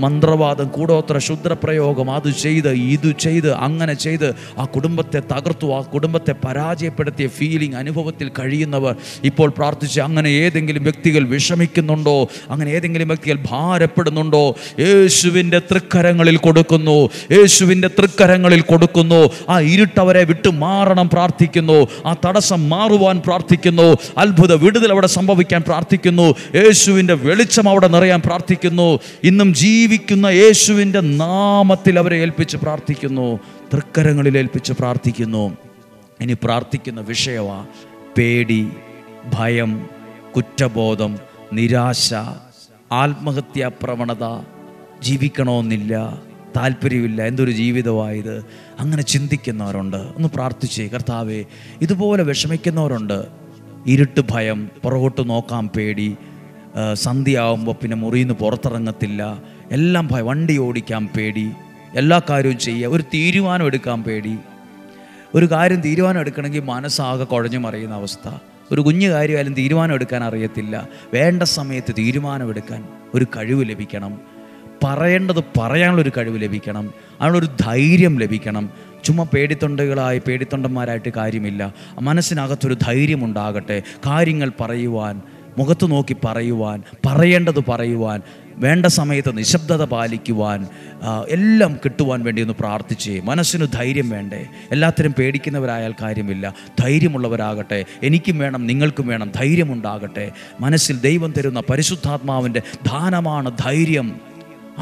മന്ത്രവാദം, കൂടോത്ര, ക്ഷുദ്രപ്രയോഗം അത് ചെയ്ത് ഇത് ചെയ്ത് അങ്ങനെ ചെയ്ത് ആ കുടുംബത്തെ തകർത്തു, ആ കുടുംബത്തെ പരാജയപ്പെടുത്തിയ ഫീലിംഗ് അനുഭവത്തിൽ കഴിയുന്നവർ ഇപ്പോൾ പ്രാർത്ഥിച്ച്, അങ്ങനെ ഏതെങ്കിലും വ്യക്തികൾ വിഷമിക്കുന്നുണ്ടോ, അങ്ങനെ ഏതെങ്കിലും വ്യക്തികൾ ഭാരപ്പെടുന്നുണ്ടോ, യേശുവിൻ്റെ തൃക്കരങ്ങളിൽ കൊടുക്കുന്നു. യേശുവിൻ്റെ തൃക്കരങ്ങളിൽ കൊടുക്കുന്നു. ആ ഇരുട്ടവരെ വിട്ടു മാറണം പ്രാർത്ഥിക്കുന്നു. ആ തടസ്സം മാറുവാൻ പ്രാർത്ഥിക്കുന്നു. അത്ഭുത വിടുതൽ അവിടെ സംഭവിക്കാൻ പ്രാർത്ഥിക്കുന്നു. യേശുവിൻ്റെ വെളിച്ചം അവിടെ നിറയാൻ പ്രാർത്ഥിക്കുന്നു. ഇന്നും ജീവിക്കുന്ന യേശുവിൻ്റെ നാമത്തിൽ അവരെ ഏൽപ്പിച്ച് പ്രാർത്ഥിക്കുന്നു. തൃക്കരങ്ങളിൽ ഏൽപ്പിച്ച് പ്രാർത്ഥിക്കുന്നു. ഇനി പ്രാർത്ഥിക്കുന്ന വിഷയമാണ് പേടി, ഭയം, കുറ്റബോധം, നിരാശ, ആത്മഹത്യാ പ്രവണത, ജീവിക്കണമെന്നില്ല, താല്പര്യമില്ല, എന്തൊരു ജീവിതമായത്, അങ്ങനെ ചിന്തിക്കുന്നവരുണ്ട്. ഒന്ന് പ്രാർത്ഥിച്ചേ, കർത്താവേ, ഇതുപോലെ വിഷമിക്കുന്നവരുണ്ട്. ഇരുട്ട് ഭയം, പുറകോട്ട് നോക്കാൻ പേടി, സന്ധ്യയാവുമ്പോൾ പിന്നെ മുറിയിൽ നിന്ന് പുറത്തിറങ്ങത്തില്ല, എല്ലാം ഭയം, വണ്ടി ഓടിക്കാൻ പേടി, എല്ലാ കാര്യവും ചെയ്യുക, ഒരു തീരുമാനം എടുക്കാൻ പേടി, ഒരു കാര്യം തീരുമാനം എടുക്കണമെങ്കിൽ മനസ്സാകെ കുഴഞ്ഞു മറിയുന്ന അവസ്ഥ, ഒരു കുഞ്ഞു കാര്യമായാലും തീരുമാനം എടുക്കാൻ അറിയത്തില്ല. വേണ്ട സമയത്ത് തീരുമാനമെടുക്കാൻ ഒരു കഴിവ് ലഭിക്കണം. പറയേണ്ടത് പറയാനുള്ളൊരു കഴിവ് ലഭിക്കണം. അതിനുള്ളൊരു ധൈര്യം ലഭിക്കണം. ചുമ്മാ പേടിത്തൊണ്ടന്മാരായിട്ട് കാര്യമില്ല. മനസ്സിനകത്തൊരു ധൈര്യം ഉണ്ടാകട്ടെ. കാര്യങ്ങൾ പറയുവാൻ, മുഖത്ത് നോക്കി പറയുവാൻ, പറയേണ്ടത് പറയുവാൻ, വേണ്ട സമയത്ത് നിശബ്ദത പാലിക്കുവാൻ, എല്ലാം കിട്ടുവാൻ വേണ്ടി ഒന്ന് പ്രാർത്ഥിച്ചേ. മനസ്സിന് ധൈര്യം വേണ്ടേ? എല്ലാത്തിനും പേടിക്കുന്നവരായാൽ കാര്യമില്ല. ധൈര്യമുള്ളവരാകട്ടെ. എനിക്കും വേണം, നിങ്ങൾക്കും വേണം. ധൈര്യമുണ്ടാകട്ടെ. മനസ്സിൽ ദൈവം തരുന്ന പരിശുദ്ധാത്മാവിൻ്റെ ദാനമാണ് ധൈര്യം.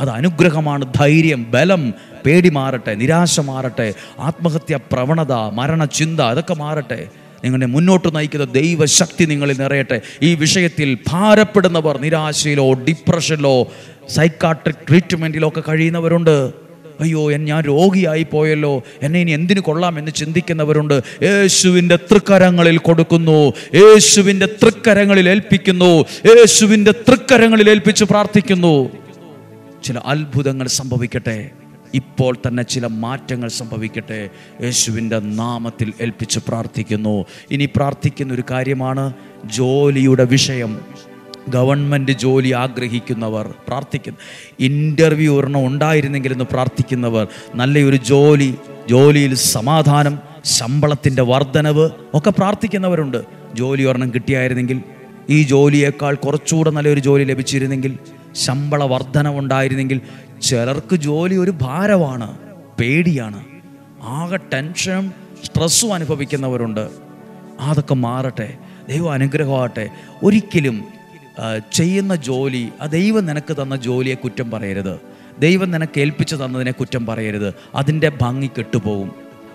അത് അനുഗ്രഹമാണ് ധൈര്യം. ബലം. പേടി മാറട്ടെ, നിരാശ മാറട്ടെ, ആത്മഹത്യ പ്രവണത, മരണചിന്ത, അതൊക്കെ മാറട്ടെ. നിങ്ങളെ മുന്നോട്ട് നയിക്കുന്ന ദൈവശക്തി നിങ്ങളിൽ നിറയട്ടെ. ഈ വിഷയത്തിൽ ഭാരപ്പെടുന്നവർ, നിരാശയിലോ ഡിപ്രഷനിലോ സൈക്കാട്രിക് ട്രീറ്റ്മെൻറ്റിലോ ഒക്കെ കഴിയുന്നവരുണ്ട്. അയ്യോ, ഞാൻ രോഗിയായി പോയല്ലോ, എന്നെ ഇനി എന്തിനു കൊള്ളാമെന്ന് ചിന്തിക്കുന്നവരുണ്ട്. യേശുവിൻ്റെ തൃക്കരങ്ങളിൽ കൊടുക്കുന്നു, യേശുവിൻ്റെ തൃക്കരങ്ങളിൽ ഏൽപ്പിക്കുന്നു, യേശുവിൻ്റെ തൃക്കരങ്ങളിൽ ഏൽപ്പിച്ച് പ്രാർത്ഥിക്കുന്നു. ചില അത്ഭുതങ്ങൾ സംഭവിക്കട്ടെ. ഇപ്പോൾ തന്നെ ചില മാറ്റങ്ങൾ സംഭവിക്കട്ടെ. യേശുവിൻ്റെ നാമത്തിൽ ഏൽപ്പിച്ച് പ്രാർത്ഥിക്കുന്നു. ഇനി പ്രാർത്ഥിക്കുന്ന ഒരു കാര്യമാണ് ജോലിയുടെ വിഷയം. ഗവൺമെൻറ് ജോലി ആഗ്രഹിക്കുന്നവർ പ്രാർത്ഥിക്കുന്നു. ഇൻ്റർവ്യൂ ഒരെണ്ണം ഉണ്ടായിരുന്നെങ്കിലെന്ന് പ്രാർത്ഥിക്കുന്നവർ, നല്ലൊരു ജോലിയിൽ സമാധാനം, ശമ്പളത്തിൻ്റെ വർധനവ് ഒക്കെ പ്രാർത്ഥിക്കുന്നവരുണ്ട്. ജോലി ഒരെണ്ണം കിട്ടിയായിരുന്നെങ്കിൽ, ഈ ജോലിയേക്കാൾ കുറച്ചുകൂടെ നല്ലൊരു ജോലി ലഭിച്ചിരുന്നെങ്കിൽ, ശമ്പള വർധനവുണ്ടായിരുന്നെങ്കിൽ. ചിലർക്ക് ജോലി ഒരു ഭാരമാണ്, പേടിയാണ്, ആകെ ടെൻഷനും സ്ട്രെസ്സും അനുഭവിക്കുന്നവരുണ്ട്. അതൊക്കെ മാറട്ടെ. ദൈവം അനുഗ്രഹമാകട്ടെ. ഒരിക്കലും ചെയ്യുന്ന ജോലി, ആ ദൈവം നിനക്ക് തന്ന ജോലിയെ കുറ്റം പറയരുത്. ദൈവം നിനക്ക് ഏൽപ്പിച്ചു തന്നതിനെ കുറ്റം പറയരുത്. അതിൻ്റെ ഭംഗി കെട്ടുപോകും.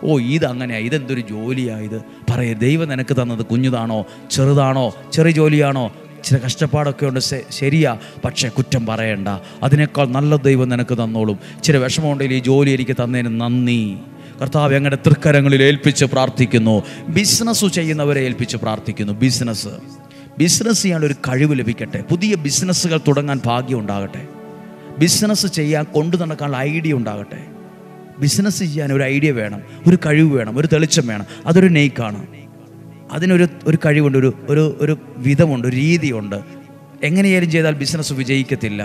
ഓ, ഇതങ്ങനെയാണ്, ഇതെന്തൊരു ജോലിയായത് പറയരുത്. ദൈവം നിനക്ക് തന്നത് കുഞ്ഞുതാണോ, ചെറുതാണോ, ചെറിയ ജോലിയാണോ, ചില കഷ്ടപ്പാടൊക്കെ ഉണ്ട്, ശരിയാ, പക്ഷേ കുറ്റം പറയണ്ട. അതിനേക്കാൾ നല്ല ദൈവം നിനക്ക് തന്നോളും. ചില വിഷമമുണ്ടെങ്കിൽ ഈ ജോലി എനിക്ക് തന്നതിന് നന്ദി കർത്താവ്, അങ്ങനെ തൃക്കരങ്ങളിൽ ഏൽപ്പിച്ച് പ്രാർത്ഥിക്കുന്നു. ബിസിനസ് ചെയ്യുന്നവരെ ഏൽപ്പിച്ച് പ്രാർത്ഥിക്കുന്നു. ബിസിനസ് ചെയ്യാനൊരു കഴിവ് ലഭിക്കട്ടെ. പുതിയ ബിസിനസ്സുകൾ തുടങ്ങാൻ ഭാഗ്യം ഉണ്ടാകട്ടെ. ബിസിനസ് ചെയ്യാൻ കൊണ്ടു നടക്കാനുള്ള ഐഡിയ ഉണ്ടാകട്ടെ. ബിസിനസ് ചെയ്യാൻ ഒരു ഐഡിയ വേണം, ഒരു കഴിവ് വേണം, ഒരു തെളിച്ചം വേണം. അതൊരു നെയ്ക്കാണ്. അതിനൊരു കഴിവുണ്ട്, ഒരു വിധമുണ്ട്, ഒരു രീതിയുണ്ട്. എങ്ങനെയാലും ചെയ്താൽ ബിസിനസ് വിജയിക്കത്തില്ല.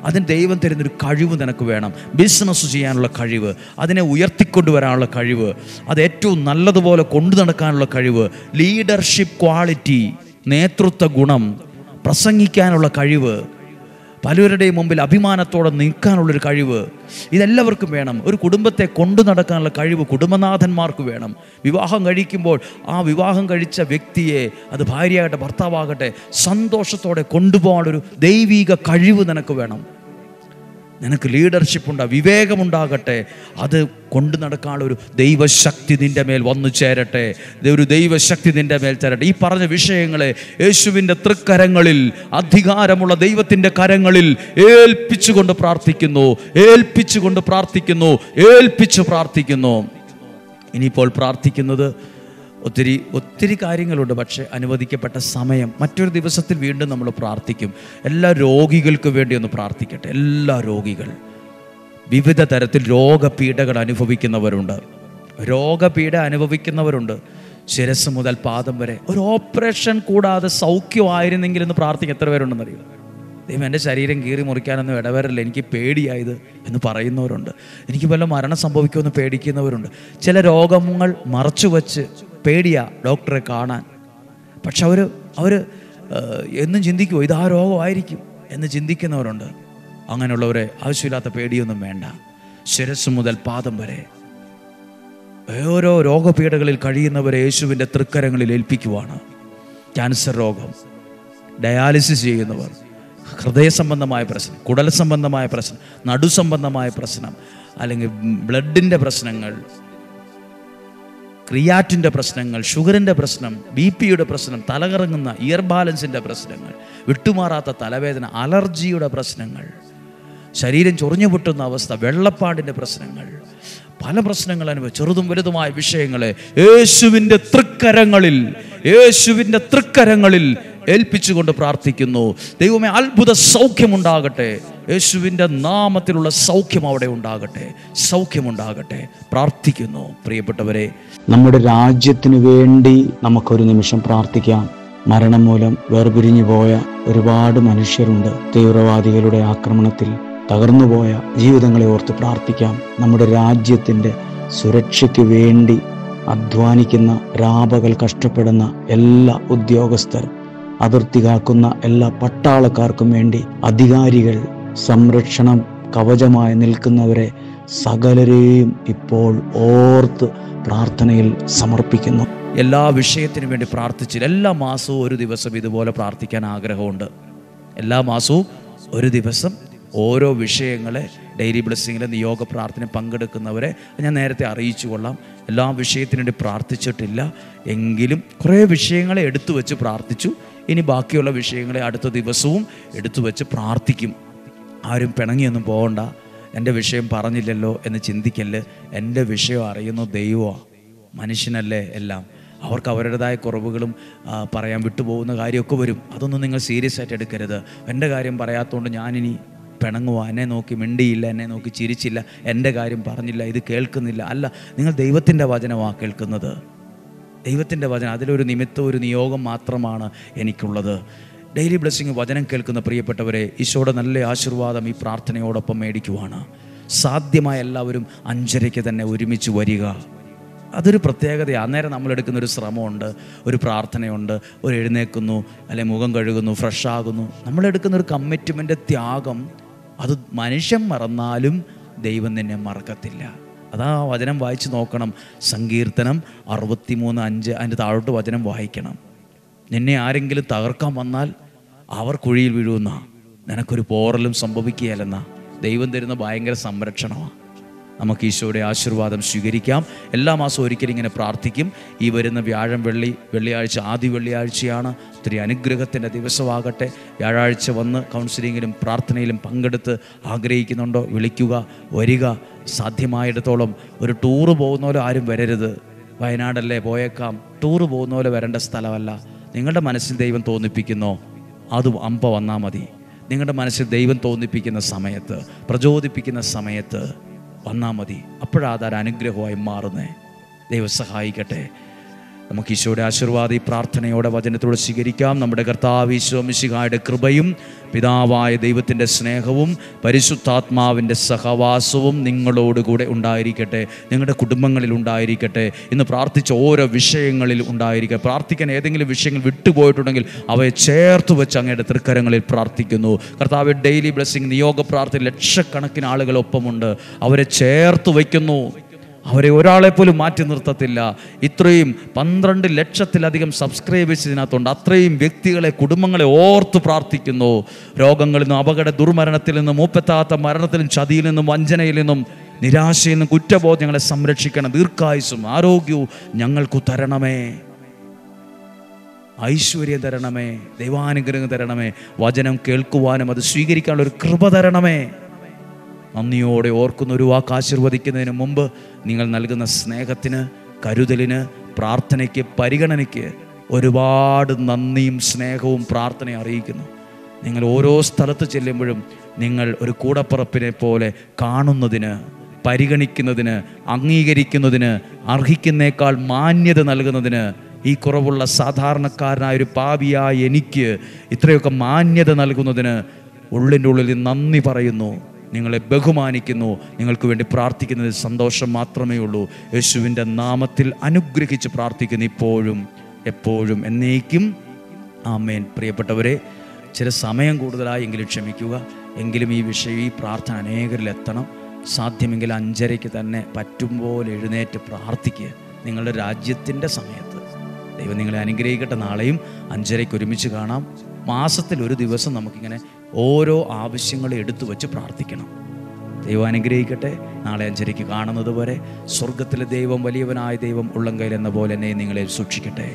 അതിന് ദൈവം തരുന്നൊരു കഴിവ് നിനക്ക് വേണം. ബിസിനസ് ചെയ്യാനുള്ള കഴിവ്, അതിനെ ഉയർത്തിക്കൊണ്ടുവരാനുള്ള കഴിവ്, അത് ഏറ്റവും നല്ലതുപോലെ കൊണ്ടു നടക്കാനുള്ള കഴിവ്, ലീഡർഷിപ്പ് ക്വാളിറ്റി, നേതൃത്വ ഗുണം, പ്രസംഗിക്കാനുള്ള കഴിവ്, പലരുടെയും മുമ്പിൽ അഭിമാനത്തോടെ നിൽക്കാനുള്ളൊരു കഴിവ്, ഇതെല്ലാവർക്കും വേണം. ഒരു കുടുംബത്തെ കൊണ്ടു നടക്കാനുള്ള കഴിവ് കുടുംബനാഥന്മാർക്ക് വേണം. വിവാഹം കഴിക്കുമ്പോൾ ആ വിവാഹം കഴിച്ച വ്യക്തിയെ, അത് ഭാര്യയാകട്ടെ ഭർത്താവാകട്ടെ, സന്തോഷത്തോടെ കൊണ്ടുപോകാനുള്ളൊരു ദൈവിക കഴിവ് നിനക്ക് വേണം. നിനക്ക് ലീഡർഷിപ്പ് ഉണ്ടാകും, വിവേകമുണ്ടാകട്ടെ. അത് കൊണ്ടു നടക്കാനുള്ള ഒരു ദൈവശക്തി നിൻ്റെ മേൽ വന്നു ചേരട്ടെ. ഒരു ദൈവശക്തി നിൻ്റെ മേൽ ചേരട്ടെ. ഈ പറഞ്ഞ വിഷയങ്ങളെ യേശുവിൻ്റെ തൃക്കരങ്ങളിൽ, അധികാരമുള്ള ദൈവത്തിൻ്റെ കരങ്ങളിൽ ഏൽപ്പിച്ചുകൊണ്ട് പ്രാർത്ഥിക്കുന്നു. ഇനിയിപ്പോൾ പ്രാർത്ഥിക്കുന്നത് ഒത്തിരി കാര്യങ്ങളുണ്ട്. പക്ഷേ അനുവദിക്കപ്പെട്ട സമയം, മറ്റൊരു ദിവസത്തിൽ വീണ്ടും നമ്മൾ പ്രാർത്ഥിക്കും. എല്ലാ രോഗികൾക്ക് വേണ്ടി ഒന്ന് പ്രാർത്ഥിക്കട്ടെ. എല്ലാ രോഗികൾ, വിവിധ തരത്തിൽ രോഗപീഠകൾ അനുഭവിക്കുന്നവരുണ്ട്. ശിരസ് മുതൽ പാദം വരെ ഒരു ഓപ്പറേഷൻ കൂടാതെ സൗഖ്യമായിരുന്നെങ്കിൽ എന്ന് പ്രാർത്ഥിക്കും. എത്ര പേരുണ്ടെന്നറിയോ? ദൈവം, എൻ്റെ ശരീരം കീറി മുറിക്കാനൊന്നും ഇടവരല്ല, എനിക്ക് പേടിയായത് എന്ന് പറയുന്നവരുണ്ട്. എനിക്ക് വല്ല മരണം സംഭവിക്കുമെന്ന് പേടിക്കുന്നവരുണ്ട്. ചില രോഗങ്ങൾ മറച്ചു വച്ച് പേടിയാ ഡോക്ടറെ കാണാൻ. പക്ഷെ അവർ എന്നും ചിന്തിക്കുമോ ഇതാ രോഗമായിരിക്കും എന്ന് ചിന്തിക്കുന്നവരുണ്ട്. അങ്ങനെയുള്ളവരെ ആവശ്യമില്ലാത്ത പേടിയൊന്നും വേണ്ട. ശിരസ് മുതൽ പാദം വരെ ഓരോ രോഗപീഠകളിൽ കഴിയുന്നവരെ യേശുവിൻ്റെ തൃക്കരങ്ങളിൽ ഏൽപ്പിക്കുവാണ്. ക്യാൻസർ രോഗം, ഡയാലിസിസ് ചെയ്യുന്നവർ, ഹൃദയ സംബന്ധമായ പ്രശ്നം, കുടൽ സംബന്ധമായ പ്രശ്നം, നടു സംബന്ധമായ പ്രശ്നം, അല്ലെങ്കിൽ ബ്ലഡിൻ്റെ പ്രശ്നങ്ങൾ, ക്രിയാറ്റിൻ്റെ പ്രശ്നങ്ങൾ, ഷുഗറിൻ്റെ പ്രശ്നം, BP-യുടെ പ്രശ്നം, തലകറങ്ങുന്ന ഇയർ ബാലൻസിൻ്റെ പ്രശ്നങ്ങൾ, വിട്ടുമാറാത്ത തലവേദന, അലർജിയുടെ പ്രശ്നങ്ങൾ, ശരീരം ചൊറിഞ്ഞു പൊട്ടുന്ന അവസ്ഥ, വെള്ളപ്പാടിൻ്റെ പ്രശ്നങ്ങൾ, പല പ്രശ്നങ്ങൾ ചെറുതും വലുതുമായ വിഷയങ്ങളെ യേശുവിൻ്റെ തൃക്കരങ്ങളിൽ ഏൽപ്പിച്ചുകൊണ്ട് പ്രാർത്ഥിക്കുന്നു. ദൈവമേ, അത്ഭുത സൗഖ്യമുണ്ടാകട്ടെ. യേശുവിൻ്റെ നാമത്തിലുള്ള സൗഖ്യം അവിടെ സൗഖ്യമുണ്ടാകട്ടെ. പ്രാർത്ഥിക്കുന്നു. പ്രിയപ്പെട്ടവരെ, നമ്മുടെ രാജ്യത്തിന് വേണ്ടി നമുക്കൊരു നിമിഷം പ്രാർത്ഥിക്കാം. മരണം മൂലം വേർപിരിഞ്ഞു പോയ ഒരുപാട് മനുഷ്യരുണ്ട്. തീവ്രവാദികളുടെ ആക്രമണത്തിൽ തകർന്നുപോയ ജീവിതങ്ങളെ ഓർത്ത് പ്രാർത്ഥിക്കാം. നമ്മുടെ രാജ്യത്തിൻ്റെ സുരക്ഷയ്ക്ക് വേണ്ടി അധ്വാനിക്കുന്ന, രാപകൽ കഷ്ടപ്പെടുന്ന എല്ലാ ഉദ്യോഗസ്ഥർ, അതിർത്തി കാക്കുന്ന എല്ലാ പട്ടാളക്കാർക്കും വേണ്ടി അധികാരികൾ, സംരക്ഷണം കവചമായി നിൽക്കുന്നവരെ സകലരെയും ഇപ്പോൾ ഓർത്ത് പ്രാർത്ഥനയിൽ സമർപ്പിക്കുന്നു. എല്ലാ വിഷയത്തിനു വേണ്ടി പ്രാർത്ഥിച്ചില്ല. എല്ലാ മാസവും ഒരു ദിവസം ഇതുപോലെ പ്രാർത്ഥിക്കാൻ ആഗ്രഹമുണ്ട്. എല്ലാ മാസവും ഒരു ദിവസം ഓരോ വിഷയങ്ങളെ ഡെയിലി ബ്ലെസ്സിങ്ങിലെ നിയോഗ പ്രാർത്ഥന പങ്കെടുക്കുന്നവരെ ഞാൻ നേരത്തെ അറിയിച്ചു കൊള്ളാം. എല്ലാ വിഷയത്തിനു വേണ്ടി പ്രാർത്ഥിച്ചിട്ടില്ല എങ്കിലും കുറേ വിഷയങ്ങളെ എടുത്തു വെച്ച് പ്രാർത്ഥിച്ചു. ഇനി ബാക്കിയുള്ള വിഷയങ്ങളെ അടുത്ത ദിവസവും എടുത്തു വെച്ച് പ്രാർത്ഥിക്കും. ആരും പിണങ്ങിയൊന്നും പോകണ്ട, എൻ്റെ വിഷയം പറഞ്ഞില്ലല്ലോ എന്ന് ചിന്തിക്കല്ല്. എൻ്റെ വിഷയം അറിയുന്ന ദൈവമാണ്, മനുഷ്യനല്ലേ എല്ലാം. അവർക്ക് അവരുടേതായ കുറവുകളും പറയാൻ വിട്ടുപോകുന്ന കാര്യമൊക്കെ വരും. അതൊന്നും നിങ്ങൾ സീരിയസ് ആയിട്ട് എടുക്കരുത്. എൻ്റെ കാര്യം പറയാത്തതുകൊണ്ട് ഞാനിനി പിണങ്ങുക, എന്നെ നോക്കി മിണ്ടിയില്ല, എന്നെ നോക്കി ചിരിച്ചില്ല, എൻ്റെ കാര്യം പറഞ്ഞില്ല, ഇത് കേൾക്കുന്നില്ല. അല്ല, നിങ്ങൾ ദൈവത്തിൻ്റെ വചനമാണ് കേൾക്കുന്നത്. ദൈവത്തിൻ്റെ വചനം, അതിലൊരു നിമിത്തം, ഒരു നിയോഗം മാത്രമാണ് എനിക്കുള്ളത്. ഡെയിലി ബ്ലെസ്സിങ് വചനം കേൾക്കുന്ന പ്രിയപ്പെട്ടവരെ, ഈശോയുടെ നല്ല ആശീർവാദം ഈ പ്രാർത്ഥനയോടൊപ്പം മേടിക്കുവാണ്. സാധ്യമായ എല്ലാവരും 5:30 തന്നെ ഒരുമിച്ച് വരിക. അതൊരു പ്രത്യേകതയാണ്. അന്നേരം നമ്മളെടുക്കുന്നൊരു ശ്രമമുണ്ട്, ഒരു പ്രാർത്ഥനയുണ്ട്, ഒരു എഴുന്നേൽക്കുന്നു, അല്ലെങ്കിൽ മുഖം കഴുകുന്നു, ഫ്രഷാകുന്നു. നമ്മളെടുക്കുന്നൊരു കമ്മിറ്റ്മെൻ്റ്, ത്യാഗം, അത് മനുഷ്യൻ മറന്നാലും ദൈവം നിന്നെ മറക്കത്തില്ല. അതാ വചനം വായിച്ച് നോക്കണം. സങ്കീർത്തനം 63:5 അതിൻ്റെ താഴോട്ട് വചനം വായിക്കണം. നിന്നെ ആരെങ്കിലും തകർക്കാൻ വന്നാൽ അവർ കുഴിയിൽ വീഴുന്ന, നിനക്കൊരു പോറലും സംഭവിക്കുകയല്ലെന്ന ദൈവം തരുന്ന ഭയങ്കര സംരക്ഷണമാണ്. നമുക്ക് ഈശോയുടെ ആശീർവാദം സ്വീകരിക്കാം. എല്ലാ മാസവും ഒരിക്കലും ഇങ്ങനെ പ്രാർത്ഥിക്കും. ഈ വരുന്ന വ്യാഴം, വെള്ളിയാഴ്ച ആദ്യ വെള്ളിയാഴ്ചയാണ്. ഒത്തിരി അനുഗ്രഹത്തിൻ്റെ ദിവസമാകട്ടെ. വ്യാഴാഴ്ച വന്ന് കൗൺസിലിങ്ങിലും പ്രാർത്ഥനയിലും പങ്കെടുത്ത് ആഗ്രഹിക്കുന്നുണ്ടോ? വിളിക്കുക, വരിക. സാധ്യമായിടത്തോളം ഒരു ടൂറ് പോകുന്ന പോലെ ആരും വരരുത്. വയനാടല്ലേ, പോയേക്കാം. ടൂറ് പോകുന്ന പോലെ വരേണ്ട സ്ഥലമല്ല. നിങ്ങളുടെ മനസ്സിൽ ദൈവം തോന്നിപ്പിക്കുന്നോ അത് വന്നാൽ മതി. നിങ്ങളുടെ മനസ്സിൽ ദൈവം തോന്നിപ്പിക്കുന്ന സമയത്ത്, പ്രചോദിപ്പിക്കുന്ന സമയത്ത് വന്നാൽ മതി. അപ്പോഴാതൊരു അനുഗ്രഹമായി മാറുന്നേ. ദൈവം സഹായിക്കട്ടെ. നമുക്ക് ഈശോയുടെ ആശീർവാദം ഈ പ്രാർത്ഥനയോടെ വചനത്തോടെ സ്വീകരിക്കാം. നമ്മുടെ കർത്താവ് ഈശോ മിശിഹായുടെ കൃപയും പിതാവായ ദൈവത്തിൻ്റെ സ്നേഹവും പരിശുദ്ധാത്മാവിൻ്റെ സഹവാസവും നിങ്ങളോടുകൂടെ ഉണ്ടായിരിക്കട്ടെ, നിങ്ങളുടെ കുടുംബങ്ങളിൽ ഉണ്ടായിരിക്കട്ടെ. ഇന്ന് പ്രാർത്ഥിച്ച ഓരോ വിഷയങ്ങളിൽ ഉണ്ടായിരിക്കട്ടെ. പ്രാർത്ഥിക്കാൻ ഏതെങ്കിലും വിഷയങ്ങൾ വിട്ടുപോയിട്ടുണ്ടെങ്കിൽ അവയെ ചേർത്ത് വെച്ച് അങ്ങയുടെ തൃക്കരങ്ങളിൽ പ്രാർത്ഥിക്കുന്നു. കർത്താവ് ഡെയിലി ബ്ലെസ്സിങ് നിയോഗ പ്രാർത്ഥന ലക്ഷക്കണക്കിന് ആളുകളൊപ്പമുണ്ട്. അവരെ ചേർത്ത് വയ്ക്കുന്നു. അവരെ ഒരാളെ പോലും മാറ്റി നിർത്തത്തില്ല. ഇത്രയും 12 ലക്ഷത്തിലധികം സബ്സ്ക്രൈബേഴ്സ് ഇതിനകത്തുണ്ട്. അത്രയും വ്യക്തികളെ, കുടുംബങ്ങളെ ഓർത്ത് പ്രാർത്ഥിക്കുന്നു. രോഗങ്ങളിൽ നിന്നും, അപകട ദുർമരണത്തിൽ നിന്നും, മൂപ്പെത്താത്ത മരണത്തിലും, ചതിയിൽ നിന്നും, വഞ്ചനയിൽ നിന്നും, നിരാശയിൽ നിന്നും, കുറ്റബോധങ്ങളെ സംരക്ഷിക്കണം. ദീർഘായുസ്സും ആരോഗ്യവും ഞങ്ങൾക്ക് തരണമേ. ഐശ്വര്യം തരണമേ. ദൈവാനുഗ്രഹം തരണമേ. വചനം കേൾക്കുവാനും അത് സ്വീകരിക്കാനുള്ള ഒരു കൃപ തരണമേ. നന്ദിയോടെ ഓർക്കുന്ന ഒരു വാക്ക് ആശീർവദിക്കുന്നതിന് മുമ്പ് നിങ്ങൾ നൽകുന്ന സ്നേഹത്തിന്, കരുതലിന്, പ്രാർത്ഥനയ്ക്ക്, പരിഗണനയ്ക്ക് ഒരുപാട് നന്ദിയും സ്നേഹവും പ്രാർത്ഥനയും അറിയിക്കുന്നു. നിങ്ങൾ ഓരോ സ്ഥലത്ത് ചെല്ലുമ്പോഴും നിങ്ങൾ ഒരു കൂടപ്പിറപ്പിനെ പോലെ കാണുന്നതിന്, പരിഗണിക്കുന്നതിന്, അംഗീകരിക്കുന്നതിന്, അർഹിക്കുന്നേക്കാൾ മാന്യത നൽകുന്നതിന്, ഈ കുറവുള്ള സാധാരണക്കാരനായൊരു പാപിയായ എനിക്ക് ഇത്രയൊക്കെ മാന്യത നൽകുന്നതിന് ഉള്ളിൻ്റെ ഉള്ളിൽ നന്ദി പറയുന്നു. നിങ്ങളെ ബഹുമാനിക്കുന്നു. നിങ്ങൾക്ക് വേണ്ടി പ്രാർത്ഥിക്കുന്നതിൽ സന്തോഷം മാത്രമേ ഉള്ളൂ. യേശുവിൻ്റെ നാമത്തിൽ അനുഗ്രഹിച്ച് പ്രാർത്ഥിക്കുന്നു, ഇപ്പോഴും എപ്പോഴും എന്നേക്കും. ആമേൻ. പ്രിയപ്പെട്ടവരെ, ചില സമയം കൂടുതലായി എങ്കിലും ക്ഷമിക്കുക. എങ്കിലും ഈ വിഷയം, ഈ പ്രാർത്ഥന അനേകരിൽ എത്തണം. സാധ്യമെങ്കിൽ 5:30 തന്നെ പറ്റുമ്പോൾ എഴുന്നേറ്റ് പ്രാർത്ഥിക്കുക. നിങ്ങളുടെ രാജ്യത്തിൻ്റെ സമയത്ത് ദൈവം നിങ്ങളെ അനുഗ്രഹിക്കട്ടെ. നാളെയും 5:30 ഒരുമിച്ച് കാണാം. മാസത്തിൽ ഒരു ദിവസം നമുക്കിങ്ങനെ ഓരോ ആവശ്യങ്ങളെ എടുത്തു വച്ച് പ്രാർത്ഥിക്കണം. ദൈവം അനുഗ്രഹിക്കട്ടെ. നാളെ 5:30 കാണുന്നത് വരെ സ്വർഗത്തിലെ ദൈവം, വലിയവനായ ദൈവം ഉള്ളം കയ്യിൽ എന്ന പോലെ എന്നെ നിങ്ങളെ സൂക്ഷിക്കട്ടെ.